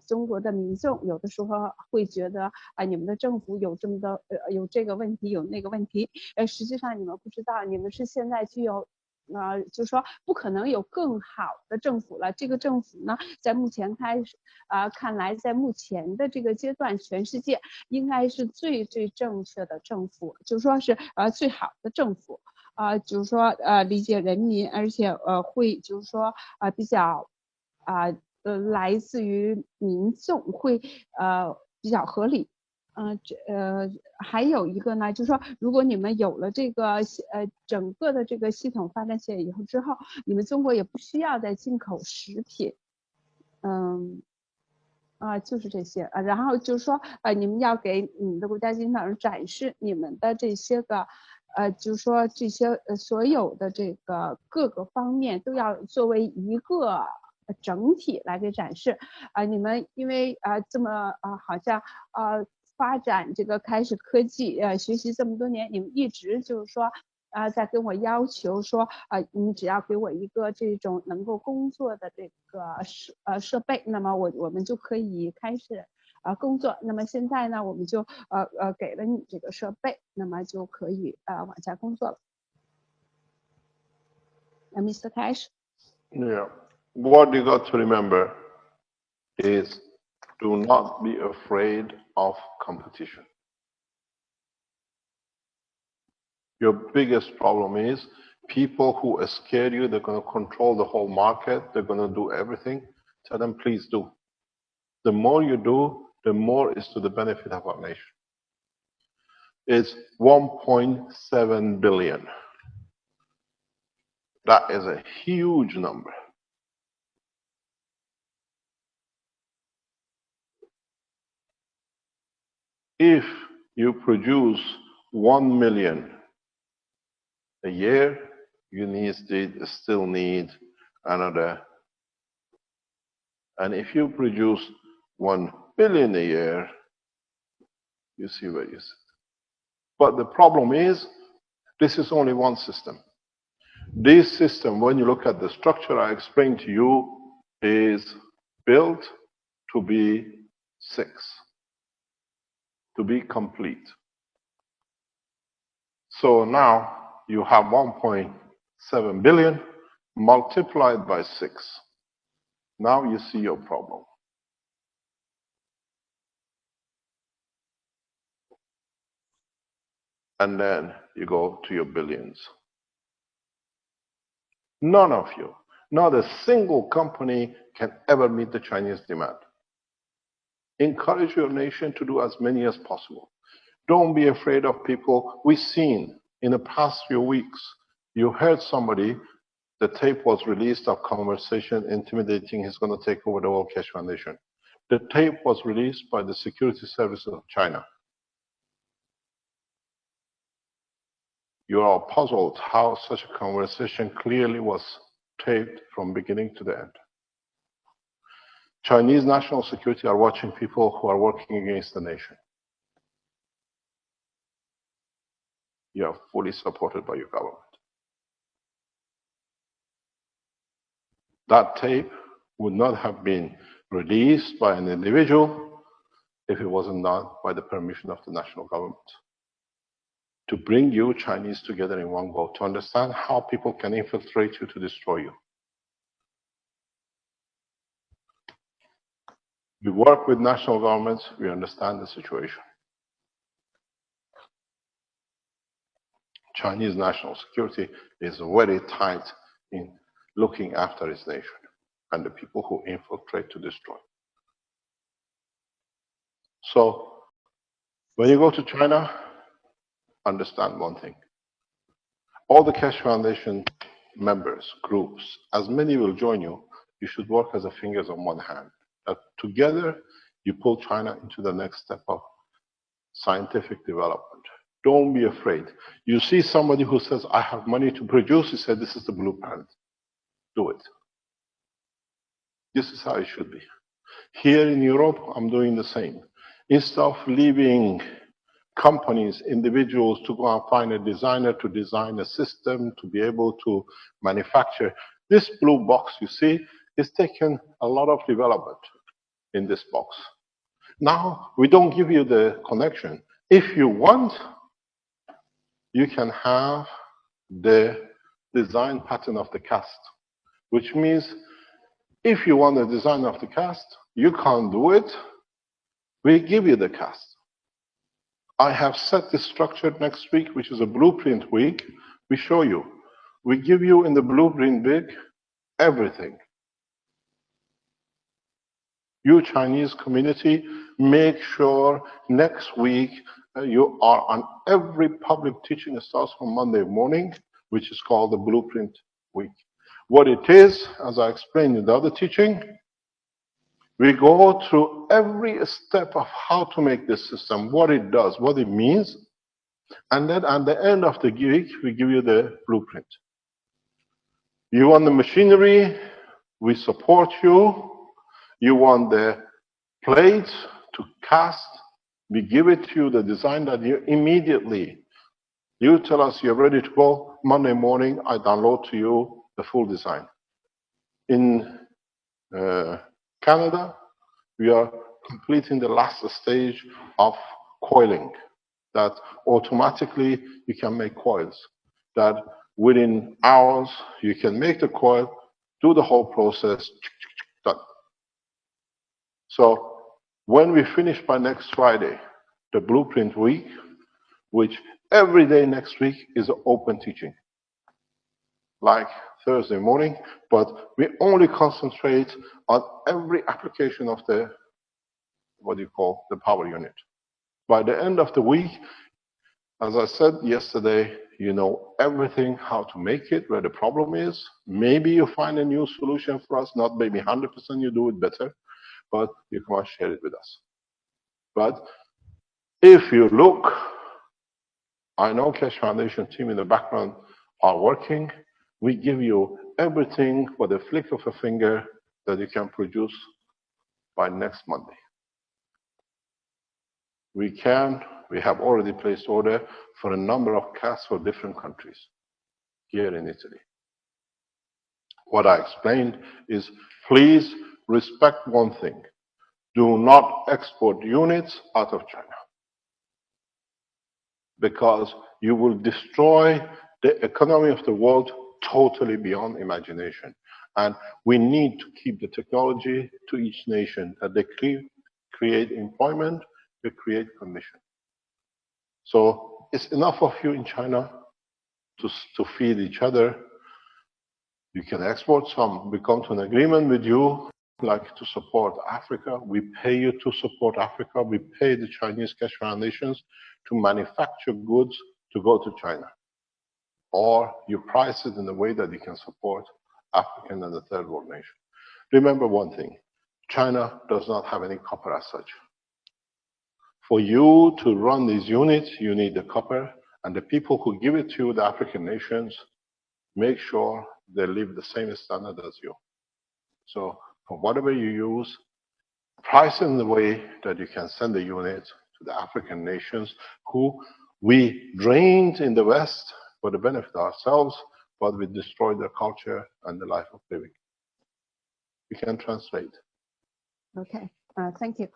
中国的民众有的时候会觉得你们的政府有这么多有这个问题有那个问题，实际上你们不知道，你们是现在具有就是说不可能有更好的政府了。这个政府呢，在目前看来，在目前的这个阶段，全世界应该是最正确的政府，就是说是最好的政府。就是说理解人民，而且会就是说比较来自于民众会比较合理。还有一个呢，就是说如果你们有了这个整个的这个系统发展起来以后之后，你们中国也不需要再进口食品。就是这些然后就是说你们要给你们的国家领导人展示你们的这些个就是说这些所有的这个各个方面都要作为一个整体来给展示你们因为这么好像发展这个开始科技学习这么多年，你们一直就是说在跟我要求说你只要给我一个这种能够工作的这个设备，那么我们就可以开始工作。那么现在呢，我们就给了你这个设备，那么就可以往下工作了。Mr. Cash? Yeah. What you got to remember is do not be afraid of competition. Your biggest problem is people who scare you, they're going to control the whole market, they're going to do everything. Tell them, please do. The more you do, the more is to the benefit of our nation. is 1.7 billion. That is a huge number. If you produce 1 million a year, you still need another. And if you produce 1 billion a year, you see where you sit. But the problem is, this is only one system. This system, when you look at the structure I explained to you, is built to be 6, to be complete. So now you have 1.7 billion multiplied by 6. Now you see your problem. And then you go to your billions. None of you, not a single company can ever meet the Chinese demand. Encourage your nation to do as many as possible. Don't be afraid of people. We've seen in the past few weeks, you heard somebody, the tape was released of conversation intimidating he's going to take over the World Cash Foundation. The tape was released by the security services of China. You are puzzled how such a conversation clearly was taped from beginning to the end. Chinese national security are watching people who are working against the nation. You are fully supported by your government. That tape would not have been released by an individual if it wasn't done by the permission of the national government. To bring you Chinese together in one go, to understand how people can infiltrate you to destroy you. We work with national governments, we understand the situation. Chinese national security is very tight in looking after its nation and the people who infiltrate to destroy. So, when you go to China, understand one thing. All the Cash Foundation members, groups, as many will join you, you should work as a fingers on one hand. That together, you pull China into the next step of scientific development. Don't be afraid. You see somebody who says, I have money to produce, he said, this is the blueprint. Do it. This is how it should be. Here in Europe, I'm doing the same. Instead of leaving companies, individuals to go and find a designer to design a system to be able to manufacture, this blue box you see is taken a lot of development in this box. Now, we don't give you the connection. If you want, you can have the design pattern of the cast, which means if you want the design of the cast, you can't do it, we give you the cast. I have set this structure next week, which is a blueprint week. We show you. We give you in the blueprint week everything. You Chinese community, make sure next week you are on every public teaching. It starts from Monday morning, which is called the blueprint week. What it is, as I explained in the other teaching, we go through every step of how to make this system, what it does, what it means, and then at the end of the week, we give you the blueprint. You want the machinery, we support you. You want the plates to cast, we give it to you, the design that you immediately, you tell us you're ready to go, Monday morning, I download to you the full design. In Canada, we are completing the last stage of coiling, that automatically you can make coils, that within hours you can make the coil, do the whole process, done. So when we finish by next Friday, the blueprint week, which every day next week is open teaching, like Thursday morning, but we only concentrate on every application of the, what do you call, the power unit. By the end of the week, As I said yesterday, you know everything how to make it, where the problem is. Maybe you find a new solution for us, not maybe 100% you do it better, but you can share it with us. But if you look, I know Cash Foundation team in the background are working. We give you everything for the flick of a finger that you can produce by next Monday. We have already placed order for a number of casks for different countries here in Italy. What I explained is, please respect one thing. Do not export units out of China, because you will destroy the economy of the world totally beyond imagination. And we need to keep the technology to each nation, that they create employment, they create conditions. So it's enough of you in China to feed each other. You can export some. We come to an agreement with you, like to support Africa. We pay you to support Africa. We pay the Chinese cash foundations to manufacture goods to go to China. Or you price it in a way that you can support African and the third world nation. Remember one thing, China does not have any copper as such. For you to run these units, you need the copper, and the people who give it to you, the African nations, make sure they live the same standard as you. So for whatever you use, price in the way that you can send the unit to the African nations who we drained in the West for the benefit of ourselves, but we destroyed their culture and the life of living. We can translate. Okay, thank you.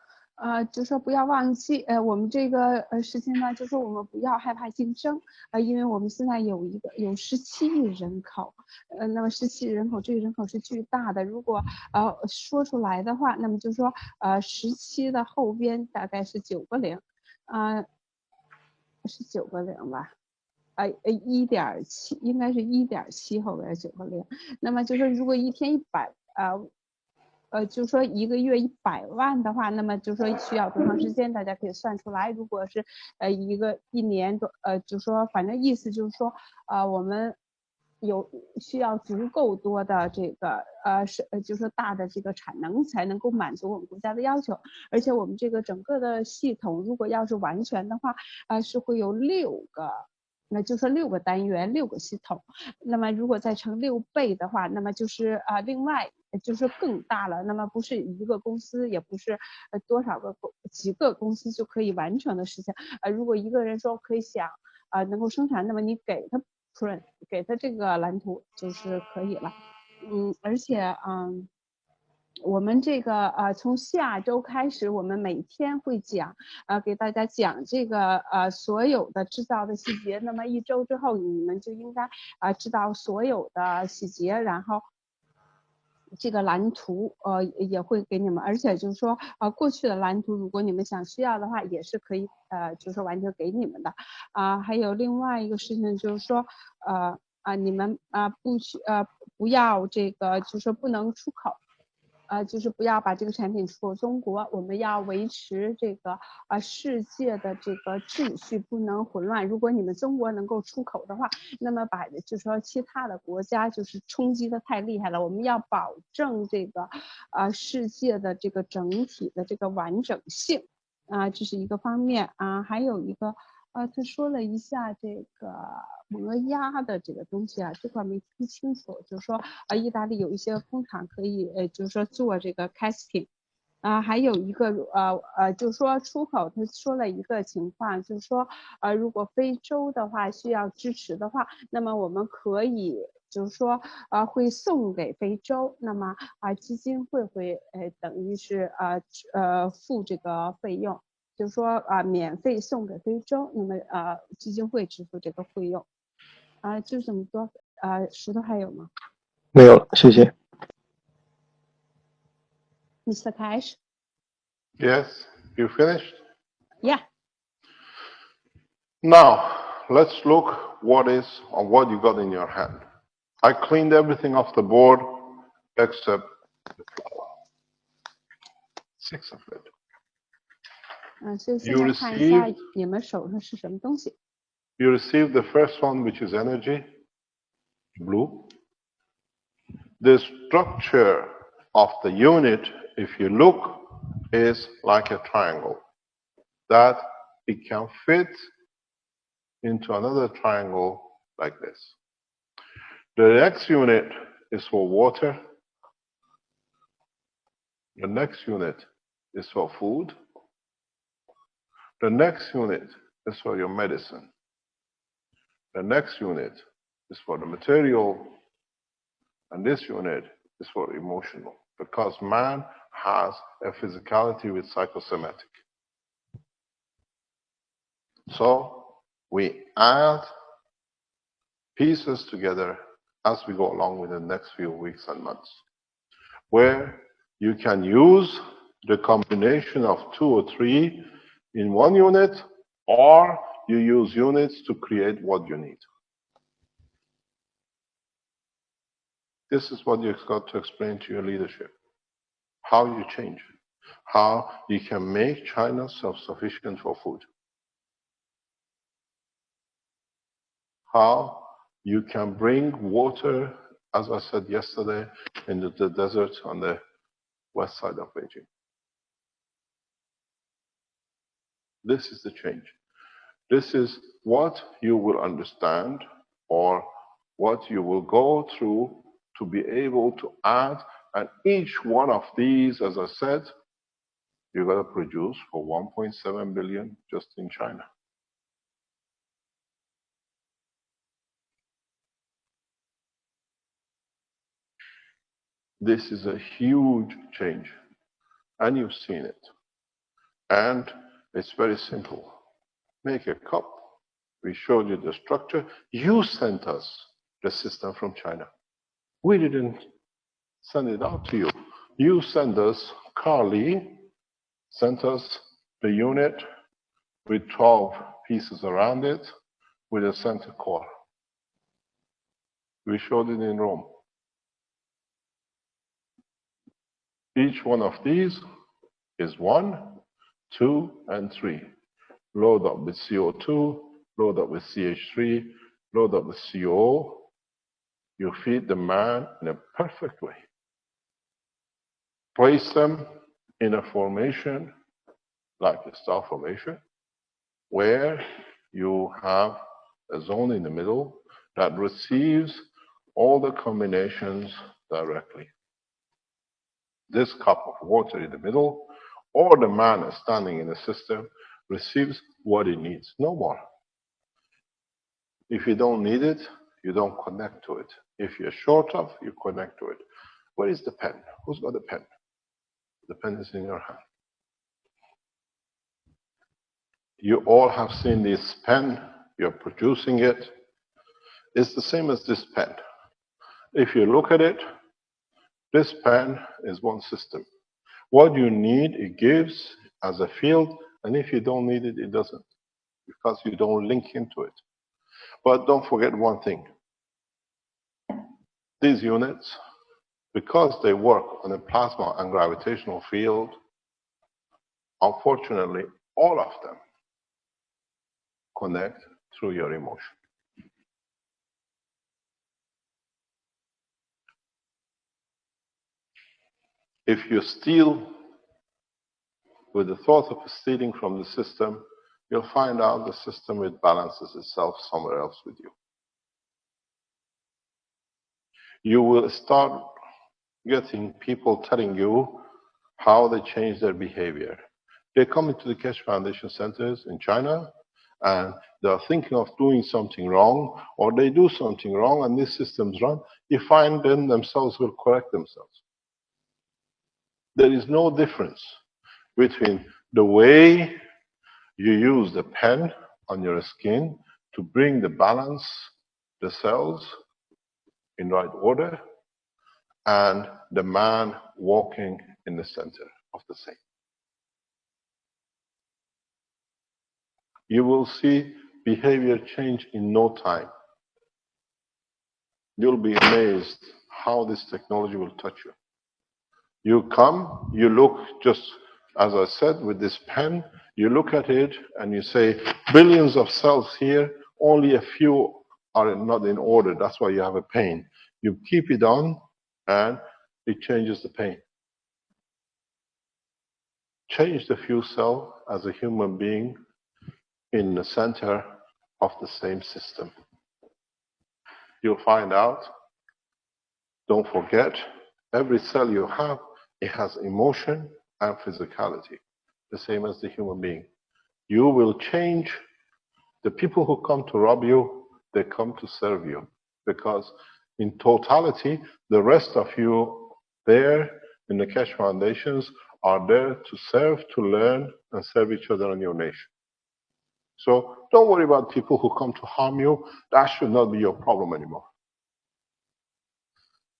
就说不要忘记，我们这个事情呢，就说我们不要害怕竞争，因为我们现在有17亿人口，那么17亿人口，这个人口是巨大的。如果说出来的话，那么就说17的后边大概是9个0，是9个0吧，1.7应该是1.7后边9个0。那么就说如果一天100就说一个月100万的话，那么就说需要多长时间？大家可以算出来。如果是一年多，就说反正意思就是说，我们需要足够多的这个就说大的这个产能才能够满足我们国家的要求。而且我们这个整个的系统，如果要是完全的话，是会有6个。那就说6个单元，6个系统。那么如果再乘6倍的话，那么就是另外就是更大了。那么不是一个公司，也不是几个公司就可以完成的事情。如果一个人说可以想能够生产，那么你给他这个蓝图就是可以了。而且我们这个从下周开始，我们每天会给大家讲这个所有的制造的细节。那么1周之后，你们就应该知道所有的细节，然后这个蓝图也会给你们。而且就是说过去的蓝图，如果你们需要的话，也是可以就是完全给你们的。还有另外一个事情就是说你们不要这个就是说不能出口。就是不要把这个产品出口中国，我们要维持这个世界的这个秩序不能混乱。如果你们中国能够出口的话，那么就是说其他的国家就是冲击的太厉害了。我们要保证这个世界的这个整体的这个完整性这是一个方面还有一个他说了一下这个磨压的这个东西这块没听清楚，就是说意大利有一些工厂可以就是说做这个 casting 还有一个就是说出口，他说了一个情况，就是说如果非洲的话需要支持的话，那么我们可以就是说会送给非洲，那么基金会等于是付这个费用。就是说免费送给非洲，那么基金会支付这个费用就这么多。石头还有吗？没有了，谢谢。Mr. Cash? Yes, you finished? Yeah. Now, let's look what you got in your hand. I cleaned everything off the board except the flour. 6 of it. 所以现在看一下你们手上是什么东西。You receive the first one, which is energy, blue. The structure of the unit, if you look, is like a triangle, that it can fit into another triangle like this. The next unit is for water. The next unit is for food. The next unit is for your medicine. The next unit is for the material. And this unit is for emotional, because man has a physicality with psychosomatic. So we add pieces together as we go along with the next few weeks and months, where you can use the combination of 2 or 3 in one unit, or you use units to create what you need. This is what you've got to explain to your leadership. How you change, how you can make China self-sufficient for food, how you can bring water, as I said yesterday, into the desert on the west side of Beijing. This is the change. This is what you will understand, or what you will go through to be able to add. And each one of these, as I said, you're going to produce for 1.7 billion just in China. This is a huge change, and you've seen it. And it's very simple. Make a cup. We showed you the structure. You sent us the system from China. We didn't send it out to you. You sent us, Carly sent us the unit with 12 pieces around it with a center core. We showed it in Rome. Each one of these is 1, 2, and 3. Load up with CO2, load up with CH3, load up with CO. You feed the man in a perfect way. Place them in a formation like a star formation, where you have a zone in the middle that receives all the combinations directly. This cup of water in the middle, or the man standing in the system, receives what it needs, no more. If you don't need it, you don't connect to it. If you're short of, you connect to it. Where is the pen? Who's got the pen? The pen is in your hand. You all have seen this pen. You're producing it. It's the same as this pen. If you look at it, this pen is one system. What you need, it gives as a field, and if you don't need it, it doesn't, because you don't link into it. But don't forget one thing. These units, because they work on a plasma and gravitational field, unfortunately, all of them connect through your emotion. If you steal with the thought of stealing from the system, you'll find out the system, it balances itself somewhere else with you. You will start getting people telling you how they change their behavior. They come into the Keshe Foundation centers in China, and they're thinking of doing something wrong, or they do something wrong, and these systems run. You find them themselves will correct themselves. There is no difference between the way you use the pen on your skin to bring the balance, the cells in right order, and the man walking in the center of the same. You will see behavior change in no time. You'll be amazed how this technology will touch you. You come, you look, just as I said, with this pen, you look at it and you say, billions of cells here, only a few are not in order. That's why you have a pain. You keep it on and it changes the pain. Change the fuel cell as a human being in the center of the same system. You'll find out, don't forget, every cell you have, it has emotion and physicality, the same as the human being. You will change. The people who come to rob you, they come to serve you. Because in totality, the rest of you there in the Keshe Foundations are there to serve, to learn, and serve each other and your nation. So don't worry about people who come to harm you. That should not be your problem anymore.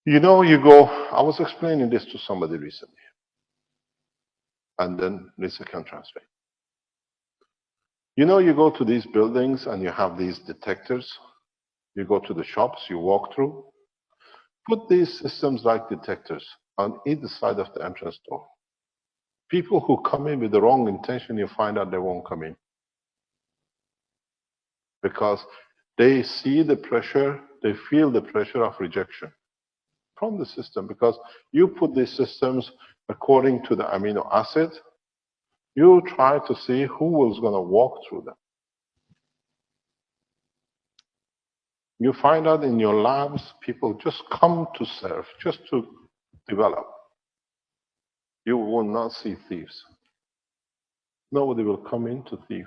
You know, you go, I was explaining this to somebody recently. And then Lisa can translate. You know, you go to these buildings and you have these detectors. You go to the shops, you walk through. Put these systems like detectors on either side of the entrance door. People who come in with the wrong intention, you find out they won't come in. Because they see the pressure, they feel the pressure of rejection from the system. Because you put these systems according to the amino acid, you try to see who was going to walk through them. You find out in your labs, people just come to serve, just to develop. You will not see thieves. Nobody will come in to thief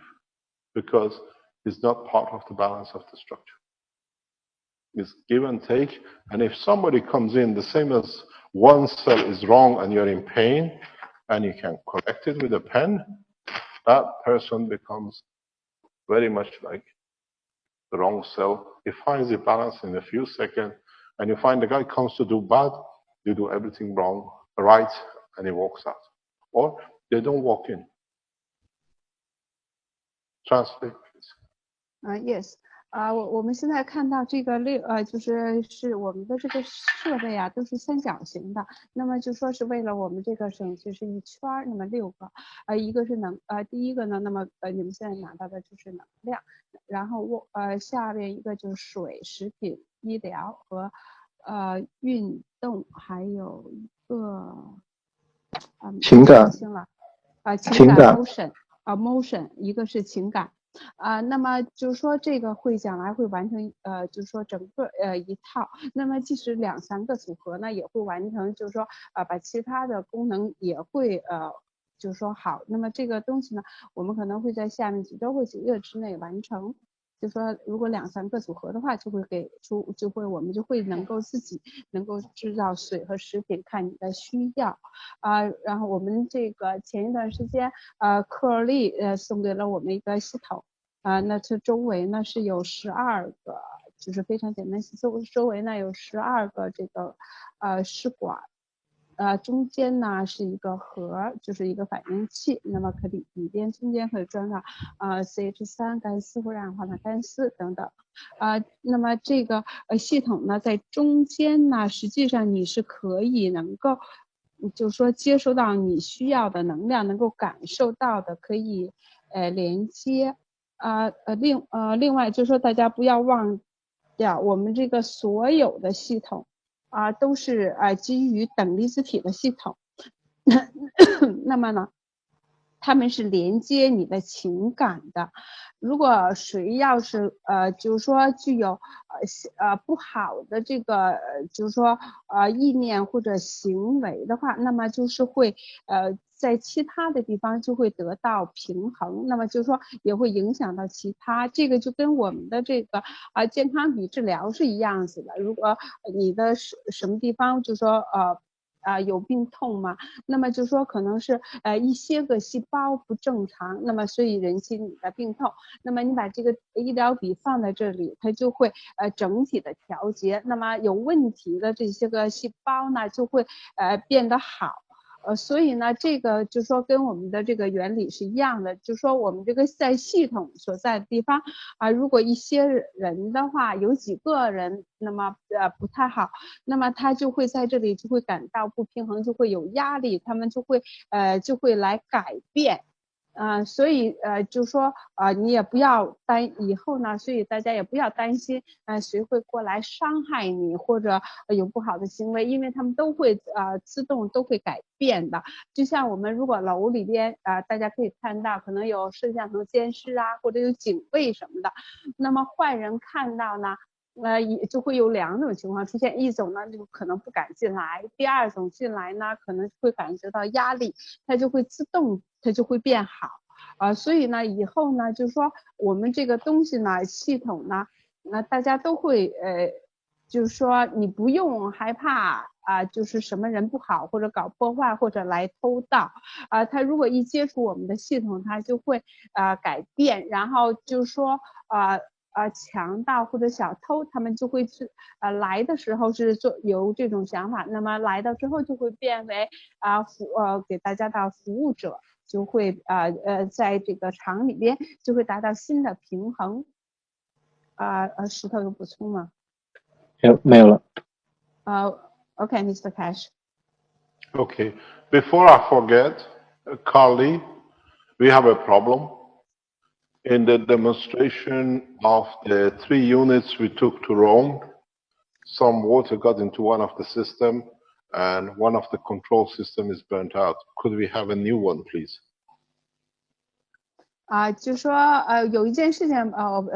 because it's not part of the balance of the structure. It's give and take. And if somebody comes in, the same as one cell is wrong and you're in pain, and you can correct it with a pen, that person becomes very much like the wrong cell. It finds the balance in a few seconds, and you find the guy comes to do bad, you do everything wrong, right, and he walks out. Or they don't walk in. Translate, please. Yes. 我们现在看到这个就是我们的这个设备啊，都是三角形的。那么就说是为了我们这个省区是一圈儿，那么6个，一个是第一个呢，那么你们现在拿到的就是能量，然后下边一个就是水、食品、医疗和运动，还有一个情感情感 motion， 一个是情感。那么就是说这个会将来会完成就是说整个一套，那么即使2、3个组合呢也会完成，就是说把其他的功能也会就是说好，那么这个东西呢我们可能会在下面几周或几个月之内完成。就说如果2、3个组合的话，我们就会能够自己能够制造水和食品，看你的需要然后我们这个前一段时间科尔利送给了我们一个系统那这周围呢是有12个，就是非常简单，周围呢有12个这个试管。中间呢是一个核，就是一个反应器，那么里边中间可以装上CH3 干丝或二氧化碳干丝等等那么这个系统呢在中间呢，实际上你是可以能够就是说接收到你需要的能量，能够感受到的，可以连接另外就是说大家不要忘掉我们这个所有的系统都是基于等离子体的系统那么呢他们是连接你的情感的。如果谁要是就是说具有不好的这个就是说意念或者行为的话，那么就是会在其他的地方就会得到平衡，那么就是说也会影响到其他，这个就跟我们的这个健康体治疗是一样子的。如果你的什么地方就是说有病痛嘛，那么就说可能是一些个细胞不正常，那么所以引起你的病痛，那么你把这个医疗笔放在这里，它就会整体的调节，那么有问题的这些个细胞呢就会变得好。所以呢这个就说跟我们的这个原理是一样的，就说我们这个在系统所在的地方如果一些人的话，有几个人那么不太好，那么他就会在这里就会感到不平衡，就会有压力，他们就会来改变所以就说你也不要以后呢，所以大家也不要担心谁会过来伤害你或者有不好的行为，因为他们都会自动都会改变的。就像我们如果楼里边大家可以看到可能有摄像头监视啊，或者有警卫什么的，那么坏人看到呢就会有2种情况出现，一种呢就可能不敢进来，第2种进来呢可能会感觉到压力，它就会自动它就会变好所以呢以后呢就是说我们这个东西呢系统呢大家都会就是说你不用害怕就是什么人不好或者搞破坏或者来偷盗他如果一接触我们的系统，他就会改变，然后就是说强盗或者小偷他们就会来的时候是有这种想法，那么来到之后就会变为给大家的服务者，就会在这个厂里边就会达到新的平衡。石头有补充吗？没有了。Okay, Mr. Cash. Okay. Before I forget, Carly, we have a problem. In the demonstration of the 3 units we took to Rome, some water got into one of the system and one of the control system is burnt out. Could we have a new one, please? 就说有一件事情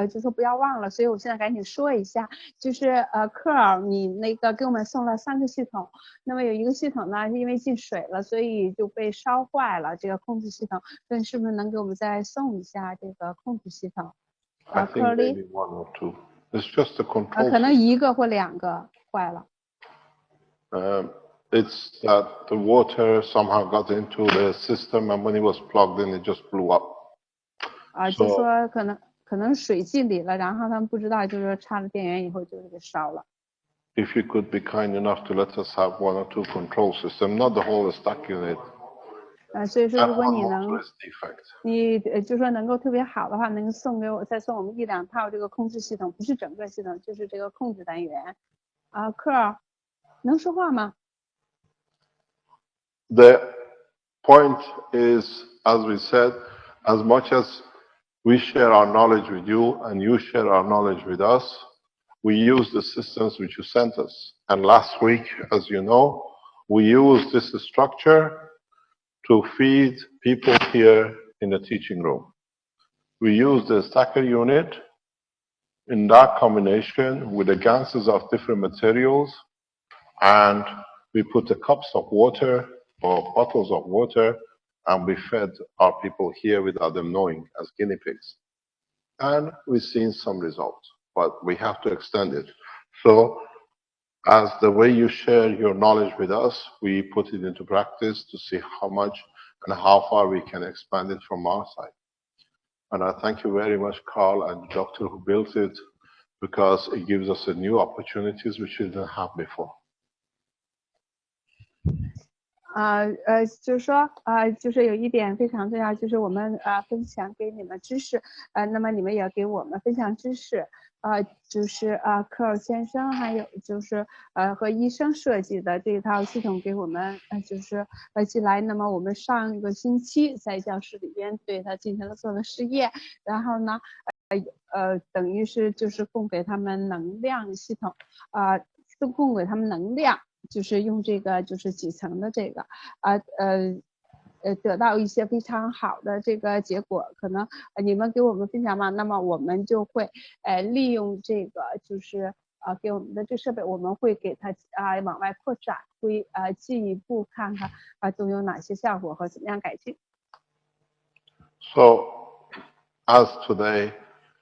就说不要忘了，所以我现在赶紧说一下，就是科尔你那个给我们送了3个系统，那么有一个系统呢因为进水了，所以就被烧坏了，这个控制系统，所以是不是能给我们再送一下这个控制系统I think maybe 1 or 2. It's just the control. 可能1个或2个坏了。It's that the water somehow got into the system and when it was plugged in, it just blew up. 就说可能水进里了，然后他们不知道，就是插了电源以后就是给烧了。If you could be kind enough to let us have 1 or 2 control system, not the whole stack unit. 所以说如果你能 defect. 你就说能够特别好的话，能再送我们1、2套这个控制系统，不是整个系统，就是这个控制单元。科尔能说话吗？ The point is, as we said, as much as we share our knowledge with you and you share our knowledge with us, we use the systems which you sent us. And last week, as you know, we used this structure to feed people here in the teaching room. We used the stacker unit in that combination with the ganses of different materials, and we put the cups of water or bottles of water, and we fed our people here without them knowing as guinea pigs. And we've seen some results, but we have to extend it. So as the way you share your knowledge with us, we put it into practice to see how much and how far we can expand it from our side. And I thank you very much, Carl and the doctor who built it, because it gives us a new opportunities which we didn't have before. 就是说就是有一点非常重要，就是我们分享给你们知识，那么你们也要给我们分享知识，就是科尔先生还有就是和医生设计的这套系统给我们就是寄来，那么我们上个星期在教室里边对他进行了做了试验，然后呢等于是就是供给他们能量系统供给他们能量。就是用这个就是几层的这个得到一些非常好的这个结果，可能你们给我们分享嘛，那么我们就会利用这个就是给我们的这设备，我们会给它往外扩展，会进一步看看都有哪些效果和怎么样改进。So as today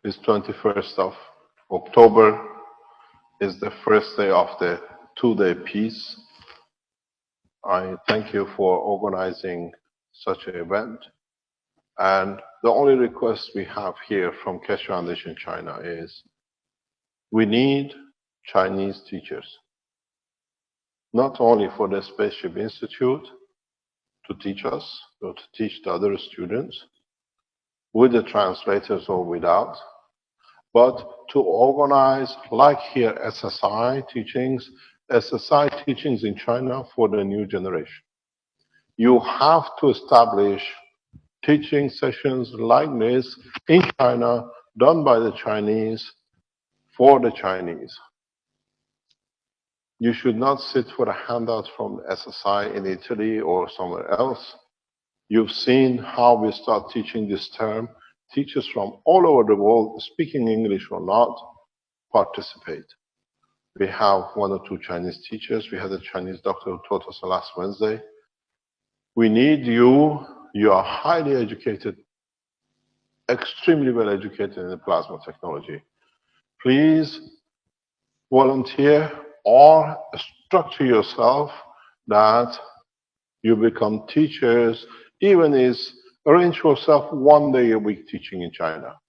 is 21st of October, is the first day of the 2-day peace. I thank you for organizing such an event. And the only request we have here from Keshe Foundation China is we need Chinese teachers, not only for the Spaceship Institute to teach us or to teach the other students with the translators or without, but to organize, like here, SSI teachings in China for the new generation. You have to establish teaching sessions like this in China, done by the Chinese, for the Chinese. You should not sit for a handout from the SSI in Italy or somewhere else. You've seen how we start teaching this term. Teachers from all over the world, speaking English or not, participate. We have 1 or 2 Chinese teachers. We had a Chinese doctor who taught us last Wednesday. We need you. You are highly educated, extremely well educated in the plasma technology. Please volunteer or structure yourself that you become teachers, even is arrange for yourself 1 day a week teaching in China.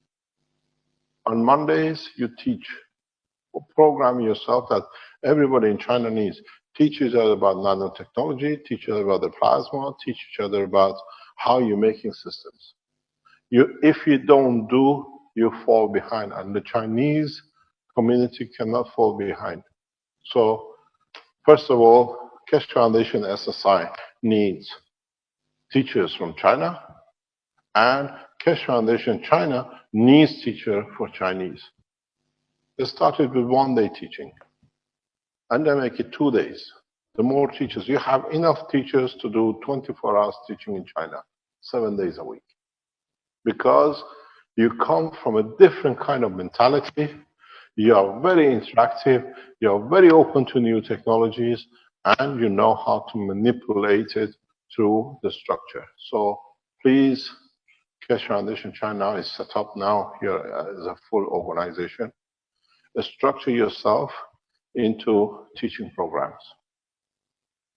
On Mondays, you teach. Program yourself that everybody in China needs. Teach each other about nanotechnology, teach each other about the plasma, teach each other about how you're making systems. If you don't do, you fall behind, and the Chinese community cannot fall behind. So, first of all, Keshe Foundation SSI needs teachers from China, and Keshe Foundation China needs teachers for Chinese. They started with 1 day teaching, and they make it 2 days. The more teachers, you have enough teachers to do 24 hours teaching in China, 7 days a week. Because you come from a different kind of mentality, you are very interactive, you are very open to new technologies, and you know how to manipulate it through the structure. So please, Keshe Foundation China is set up now here as a full organization. Structure yourself into teaching programs.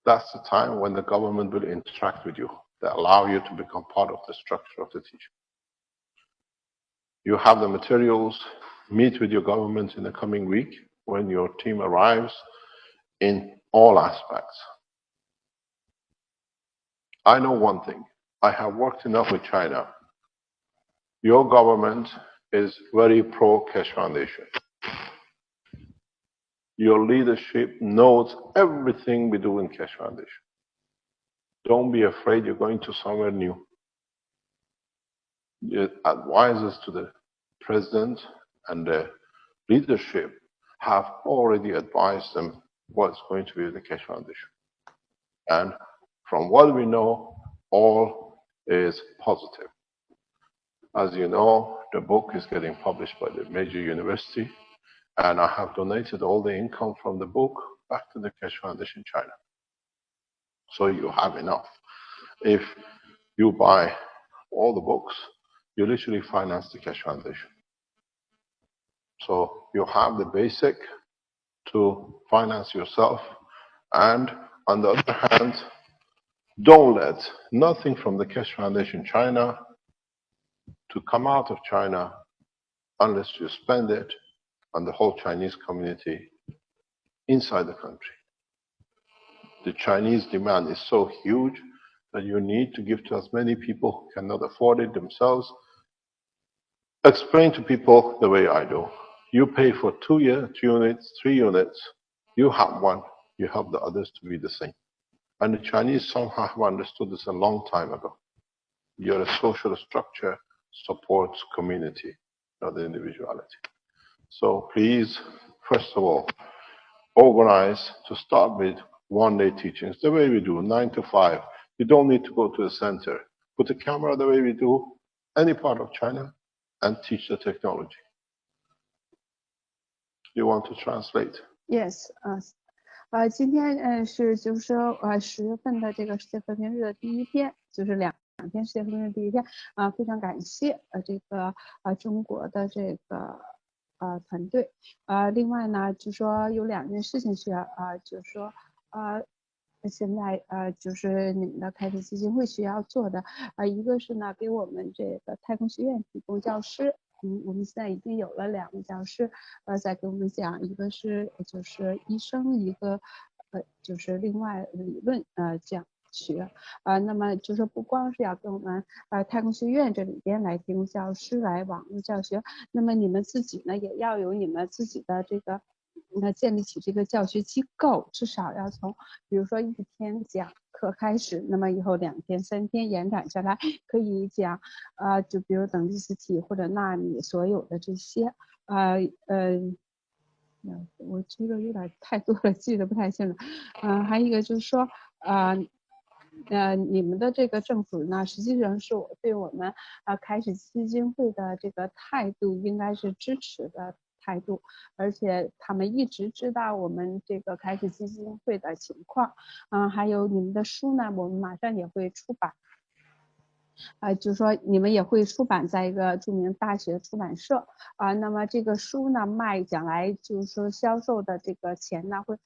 That's the time when the government will interact with you. They allow you to become part of the structure of the teaching. You have the materials. Meet with your government in the coming week when your team arrives in all aspects. I know one thing. I have worked enough with China. Your government is very pro Keshe Foundation. Your leadership knows everything we do in Keshe Foundation. Don't be afraid you're going to somewhere new. The advisors to the president and the leadership have already advised them what's going to be the Keshe Foundation. And from what we know, all is positive. As you know, the book is getting published by the major university, and I have donated all the income from the book back to the Keshe Foundation China. So you have enough. If you buy all the books, you literally finance the Keshe Foundation. So you have the basic to finance yourself, and on the other hand, don't let nothing from the Keshe Foundation China to come out of China unless you spend it on the whole Chinese community inside the country. The Chinese demand is so huge that you need to give to as many people who cannot afford it themselves. Explain to people the way I do. You pay for 2 units, 3 units, you have one, you help the others to be the same. And the Chinese somehow have understood this a long time ago. Your social structure supports community, not individuality. So please, first of all, organize to start with 1 day teachings, the way we do, 9 to 5. You don't need to go to the center. Put a camera the way we do, any part of China, and teach the technology. You want to translate? Yes, 今天是就是说10月份的这个世界和平日的第一天，就是两天世界和平日第一天非常感谢这个中国的这个团队另外呢就说有2件事情需要就是说现在就是你们的开辟基金会需要做的一个是呢给我们这个太空学院提供教师。我们现在已经有了2位教师，在给我们讲，一个是就是医生，一个就是另外理论讲学那么就是不光是要跟我们太空学院这里边来提供教师来网络教学，那么你们自己呢也要有你们自己的这个建立起这个教学机构，至少要从比如说1天讲课开始，那么以后2天、3天延展下来，可以讲就比如等离子体或者纳米所有的这些我这个有点太多了，记得不太清楚。还有一个就是说你们的这个政府呢，实际上是对我们开始基金会的这个态度应该是支持的态度，而且他们一直知道我们这个开始基金会的情况。还有你们的书呢，我们马上也会出版。就是说你们也会出版在一个著名大学出版社那么这个书呢将来就是说销售的这个钱呢会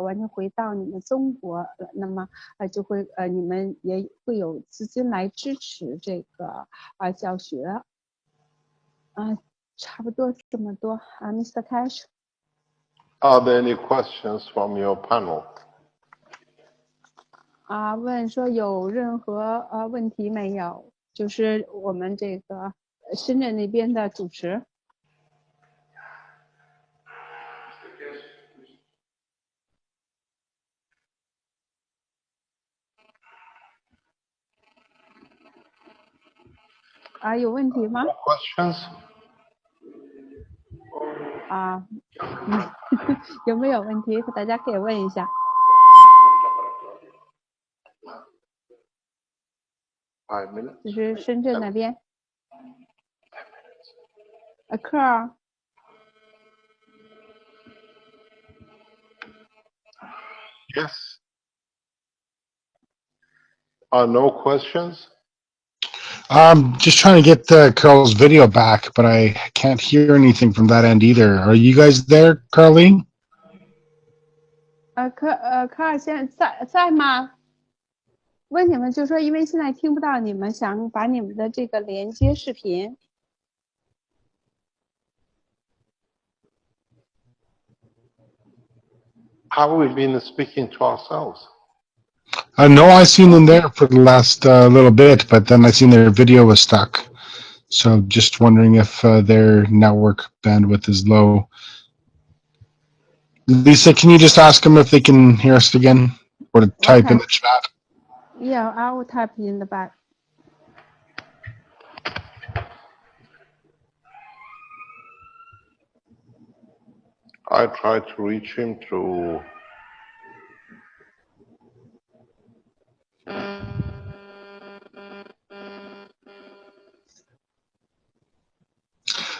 完全回到你们中国，那么就会你们也会有资金来支持这个教学差不多这么多Mr. Cash。 Are there any questions from your panel? 问说有任何问题没有？就是我们这个深圳那边的主持。有问题吗 Questions? 有没有问题？大家可以问一下。5 minutes. 就是深圳那边。科尔。Yes. No questions? Just trying to get Carl's video back, but I can't hear anything from that end either. Are you guys there, Carleen? 科尔现在在吗？问你们就说，因为现在听不到你们，想把你们的这个连接视频。Have we been speaking to ourselves? No, I've seen them there for the last little bit, but then I seen their video was stuck. So just wondering if their network bandwidth is low. Lisa, can you just ask them if they can hear us again, or to type in the chat? Yeah, I will type in the back. I tried to reach him through.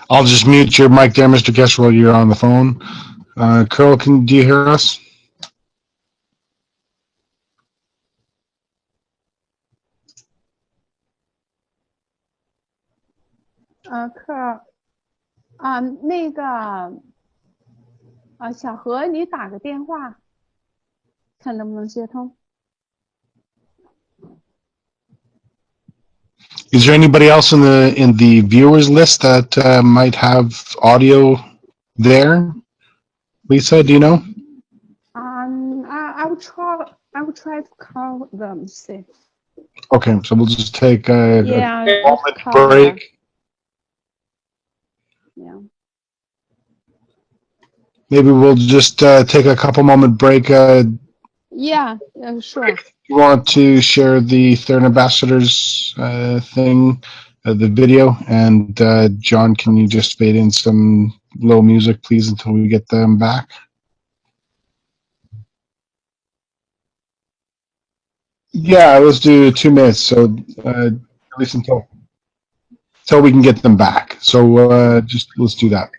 I'll just mute your mic there, Mr. Guest, while you're on the phone. Carl, do you hear us? Carl, 那个小何，你打个电话，看能不能接通。Is there anybody else in the viewers list that might have audio there? Lisa, do you know? I will try to call them. See. Okay, so we'll just take a moment Them. break. Yeah. Maybe we'll just take a couple moment break. Yeah, sure. You want to share the third ambassadors thing, the video, and John, can you just fade in some low music, please, until we get them back? Yeah, let's do 2 minutes, so at least until we can get them back. So just let's do that.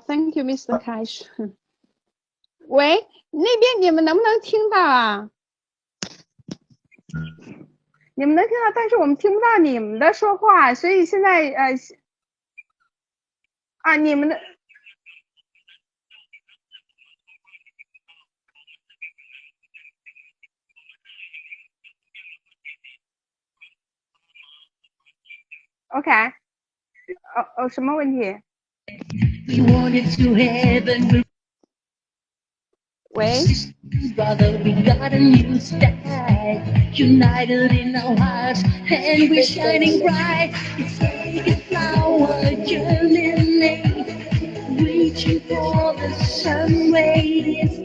Thank you, Mr. Cash. 喂，那边你们能不能听到啊？你们能听到，但是我们听不到你们的说话，所以现在你们的。OK， 什么问题？喂。Brother, we got a new style, united in our hearts, and we're shining bright. It's like a flower germinate, we reaching for the sun rays.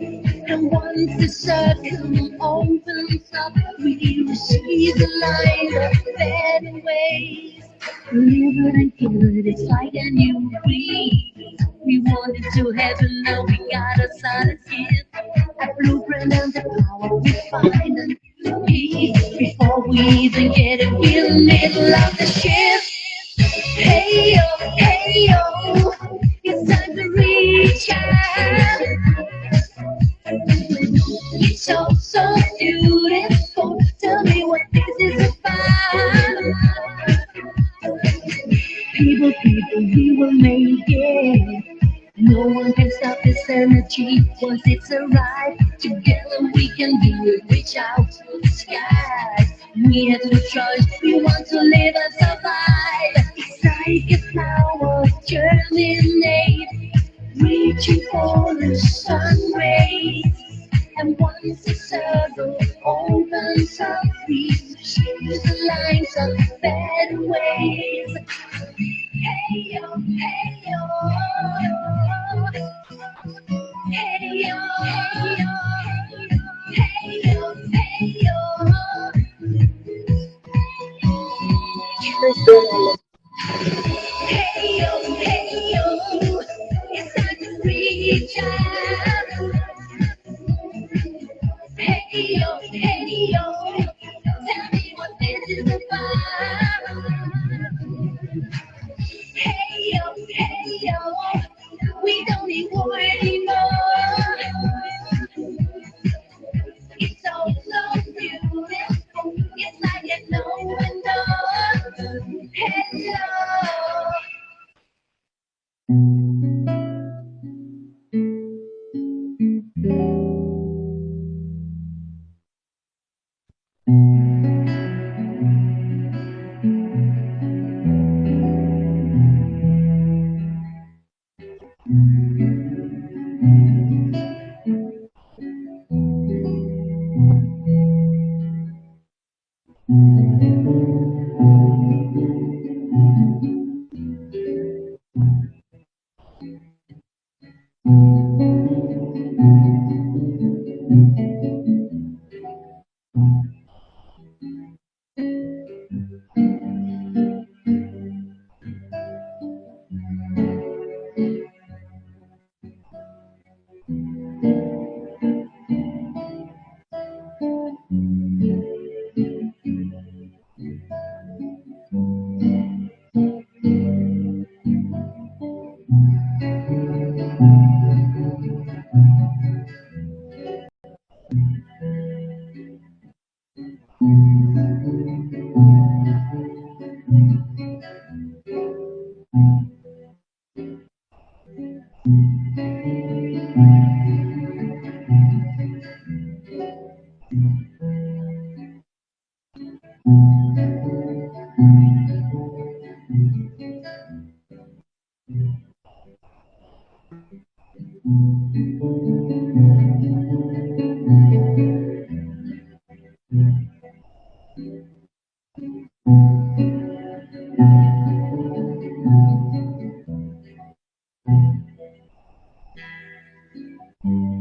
And once the circle opens up, we will see the light of better ways. Live it and give it, it's like a new breeze. We wanted to heaven, now we got a solid gift. A blueprint and the power we find a new peace. Before we even get it, we're in the middle of the shift. Hey yo, it's time to reach out. It's so, so beautiful. Tell me what this is about. People, we will make it. No one can stop this energy once it's arrived. Together we can do it. Reach out to the skies. We have no choice. We want to live and survive. It's like a flower germinate, reaching for the sun rays. And once the circle opens up, we see the lines of better ways. Hey yo, hey yo. Hey yo, hey yo. Hey yo, hey yo. Hey yo, hey yo. It's time to reach out. Hey yo, hey yo. Tell me what this is about. Hey yo, hey yo. We don't need war anymore. It's so, so beautiful. It's like an open door.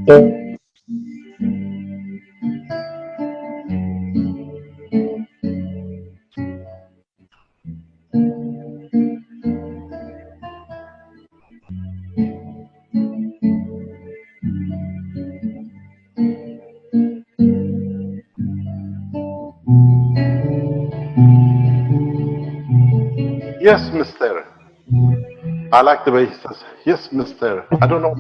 Hello. Yes, mister. I like the way he says, yes, mister. I don't know.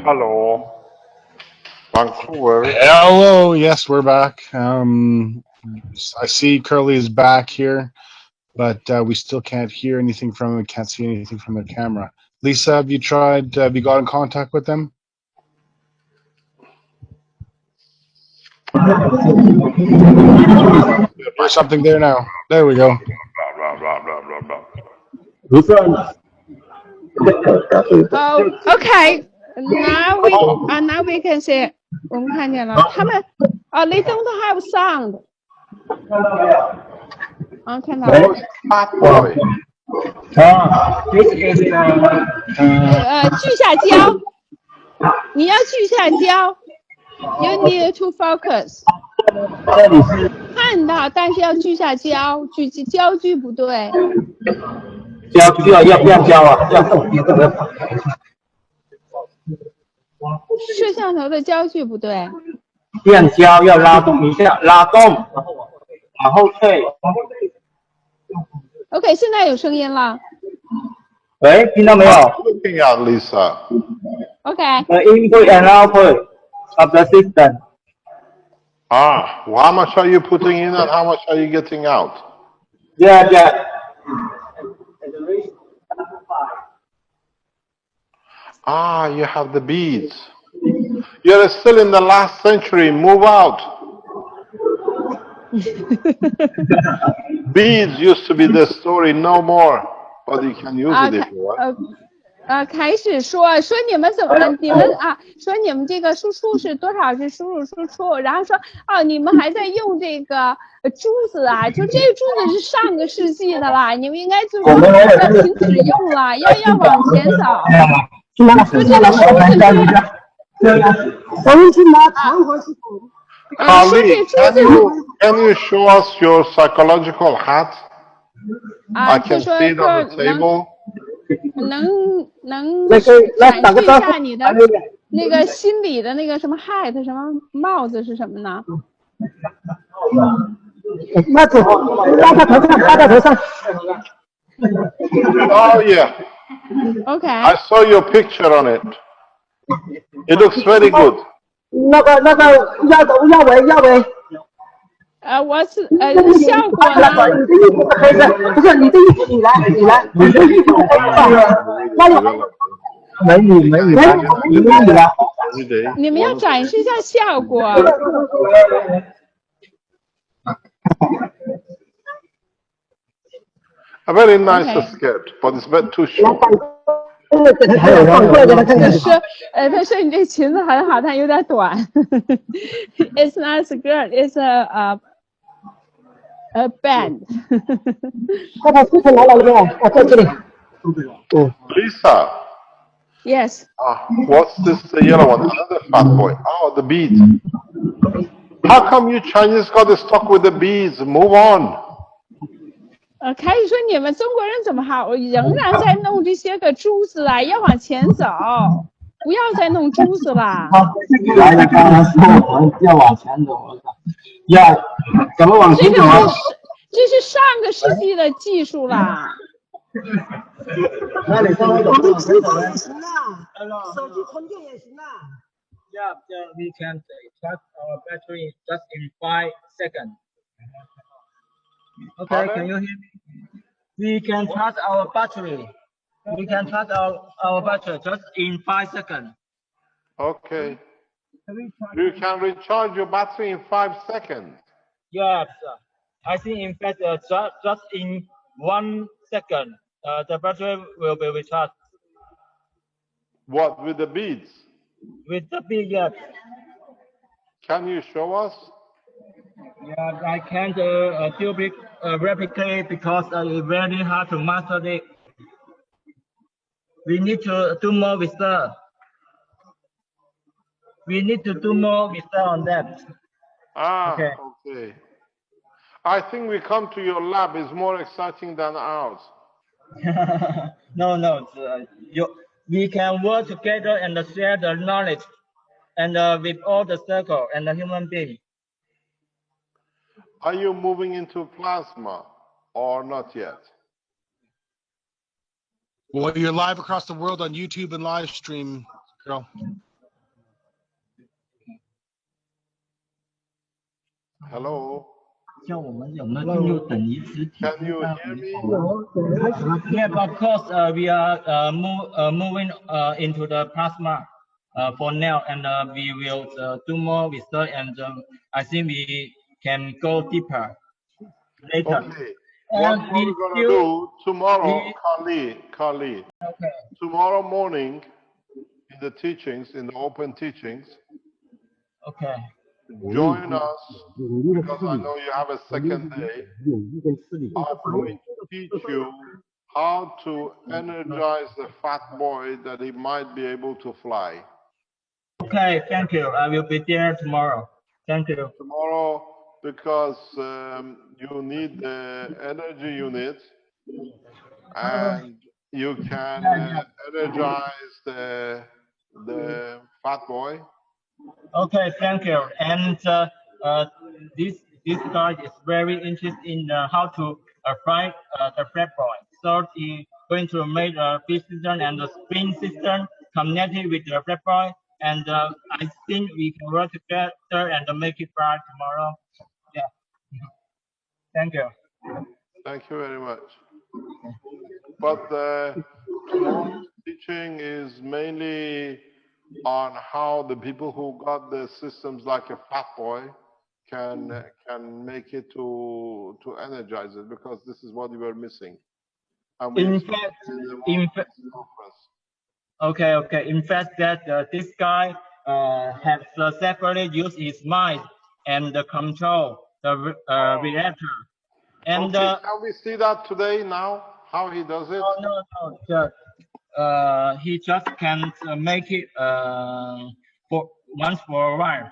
Hello, Vancouver. Hello, yes, we're back. I see Curly is back here, but we still can't hear anything from him. Can't see anything from the camera. Lisa, have you tried? Have you got in contact with them? There's something there now. There we go. Oh, okay. Now we can see. 我们看见了，他们they don't have sound. 看到了。聚下焦，你要聚下焦。You need to focus. 看到，但是要聚下焦，焦距不对。焦距要焦啊，要摄像头的焦距不对。变焦要拉动一下，拉动，往后退。OK， 现在有声音了。喂，听到没有 ？Looking at Lisa. OK. The input and output of the system. Well, how much are you putting in and how much are you getting out? Yeah. You have the beads. You're still in the last century. Move out. Beads used to be the story, no more. But you can use it if you want. 开始说你们怎么说你们这个输出是多少是输入输出，然后说你们还在用这个珠子啊，就这个珠子是上个世纪的啦，你们应该就说要停止用了，要往前走。说这个梳子是，我们去拿糖和系统。Can you show us your psychological hat? I can see it on the table. 能展示一下你的那个心理的那个什么 hat 什么帽子是什么呢？帽子搭在头上。Oh yeah. Okay. I saw your picture on it. It looks very good. 那个腰围。我是效果呢？你的衣服是黑色，不是你的衣服，你来，你的衣服是黑色。美女来。你们要展示一下效果。A very nice skirt, but it's a bit too short. 他说你这裙子很好，但有点短。It's not a skirt, it's a band. 快把裤子拿来了，在这里。Lisa. Yes. What's this yellow one? Another fat boy. Oh, the beads. How come you Chinese got stuck with the beads? Move on. 开始说你们中国人怎么好，仍然在弄这些个珠子啊，要往前走，不要再弄珠子了。来了，刚才说我们要往前走，怎么往前走？这是上个世纪的技术啦。那你稍微走行了，手机充电也行啦。Yeah, we can charge our battery just in 5 seconds. Okay, can you hear me? We can charge our battery. We can charge our battery just in 5 seconds. Okay. You can recharge your battery in 5 seconds. Yes, I think in fact just in 1 second, the battery will be recharged. What, with the beads? With the beads, yes. Can you show us? Yeah, I can't replicate because it's very hard to master it. We need to do more research. We need to do more research on that. Okay. I think we come to your lab is more exciting than ours. No. We can work together and share the knowledge, and with all the circle and the human being. Are you moving into plasma or not yet? Well, you're live across the world on YouTube and live stream, girl. Hello. Can you hear me? Yeah, of course, we are moving into the plasma. for now, and we will do more research, and I think we can go deeper later. Okay. What we're going to do tomorrow, Carly, okay. Tomorrow morning in the teachings, in the open teachings, okay, join us, because I know you have a second day. I'm going to teach you how to energize the fat boy that he might be able to fly. Okay, thank you. I will be there tomorrow. Thank you. Tomorrow, because you need the energy unit, and you can energize the fat boy. Okay, thank you. And this guy is very interested in how to fly the fat boy. So he's going to make a fish system and a spring system connected with the fat boy. And I think we can work together and make it fly tomorrow. Yeah. Thank you. Thank you very much. But tomorrow's teaching is mainly on how the people who got the systems like a fat boy can make it to energize it, because this is what you were missing. And in fact, okay. In fact, that this guy has separately used his mind and control the reactor. And okay, can we see that today now? How he does it? No. He just can't make it for once for a while.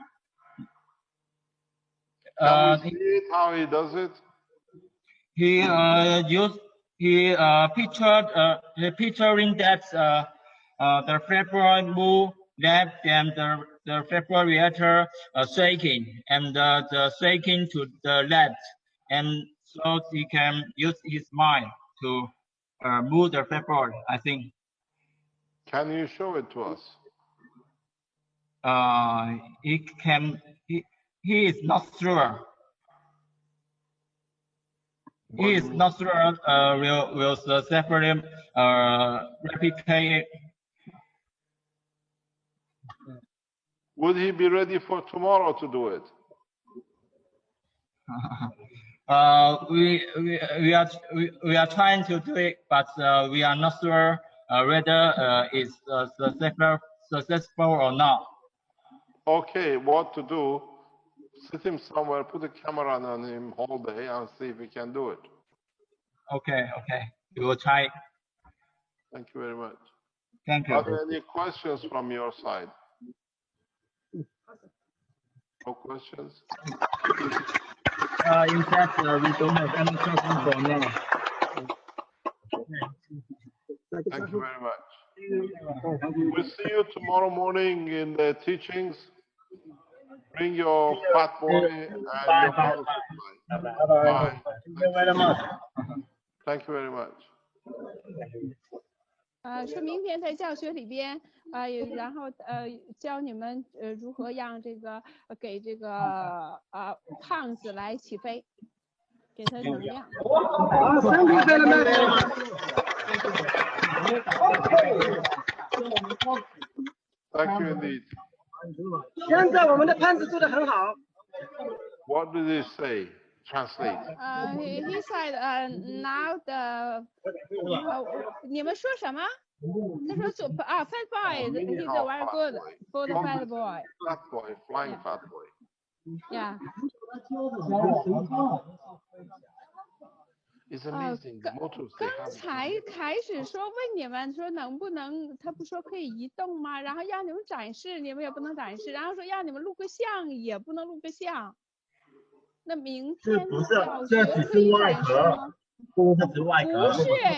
Can we see it how he does it? He picturing that the February move left and the February reactor shaking, and the shaking to the left, and so he can use his mind to move the February, I think. Can you show it to us? He is not sure. He is not sure will separately replicate. Would he be ready for tomorrow to do it? We are trying to do it, but we are not sure whether it's successful or not. Okay, what to do? Sit him somewhere, put a camera on him all day, and see if he can do it. Okay, we will try. Thank you very much. Thank you. Are there any questions from your side? No questions? In fact, we don't have any questions for now. Thank you very much. We'll see you tomorrow morning in the teachings. Bring your fat boy and your power supply. Bye. Thank you very much. Thank you very much. 说明天在教学里边然后教你们如何让这个给这个胖子来起飞，给他能量。身体开了吗 Thank you indeed. 现在我们的胖子做得很好。 What did he say? Translate. He said now the 你们说什么？他说fat boy he's very good for the fat boy. Fat boy, flying fat boy. Yeah. It's amazing. The motors they have. 刚才开始说问你们说能不能，他不说可以移动吗？然后让你们展示，你们也不能展示，然后说让你们录个像，也不能录个像。那明天小学可以展示吗？不是，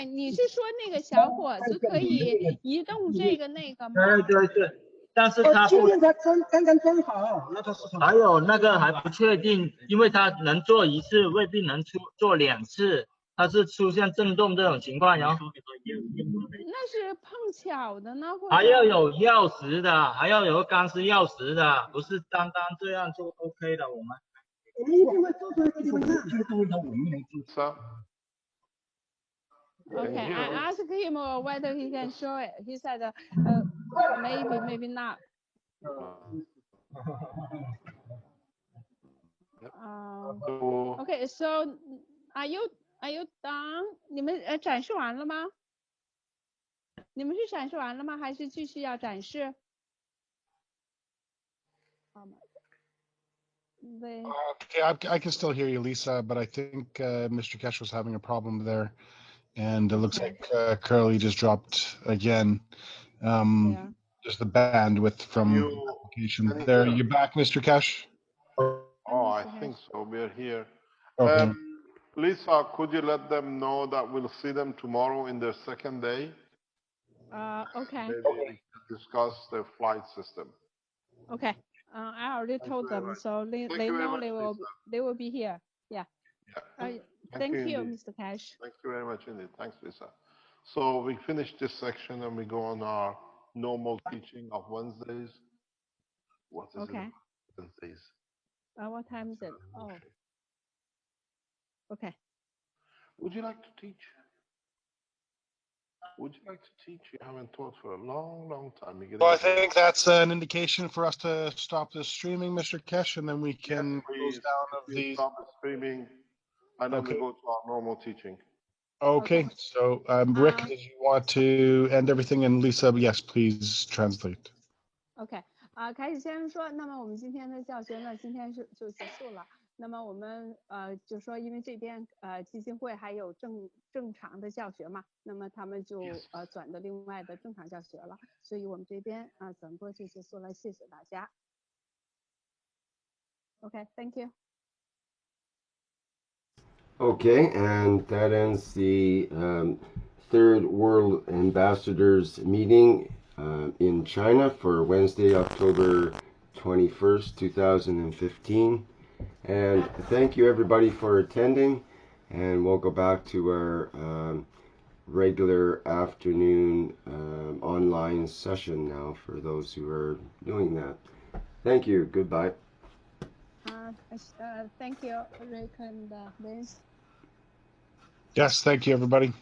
你是说那个小伙子可以移动这个那个吗？对，但是他今天才刚刚装好，那他是还有那个还不确定，因为他能做一次，未必能做2次。它是出现震动这种情况，然后那是碰巧的呢，还要有钥匙的，还要有钢丝钥匙的，不是单单这样就 OK 的。我们一定会做出来给你们看。Okay, I asked him whether he can show it. He said maybe not. Okay, so are you done? 你们展示完了吗？你们是展示完了吗？还是继续要展示？ Okay, I can still hear you, Lisa, but I think Mr. Kesh was having a problem there, and it looks like Curly just dropped again. Just the bandwidth from application. There, you back, Mr. Kesh? Oh, I think so. We're here. Okay. Lisa, could you let them know that we'll see them tomorrow in their second day? Okay. Maybe we can discuss their flight system. Okay. I already told them, so they know they will be here. Yeah. Thank you, Mr. Cash. Thank you very much indeed. Thanks, Lisa. So we finish this section and we go on our normal teaching of Wednesdays. What is it? Wednesdays. What time is it? Oh. Okay. Would you like to teach? Would you like to teach? You haven't taught for a long, long time. Well, I think that's an indication for us to stop the streaming, Mr. Kesh, and then we can close down of these. Stop the streaming, and then we go to our normal teaching. Okay. So, Rick, did you want to end everything? And Lisa, yes, please translate. OK，凯喜先生说，那么我们今天的教学呢，今天就结束了。那么我们就说，因为这边基金会还有正常的教学嘛，那么他们就转到另外的正常教学了，所以我们这边转播就结束了，谢谢大家。OK，thank you. Okay, and that ends the Third World Ambassadors meeting in China for Wednesday, October 21st, 2015. And thank you everybody for attending, and we'll go back to our regular afternoon online session now for those who are doing that. Thank you. Goodbye. Thank you, Rick and Vince. Yes, thank you, everybody.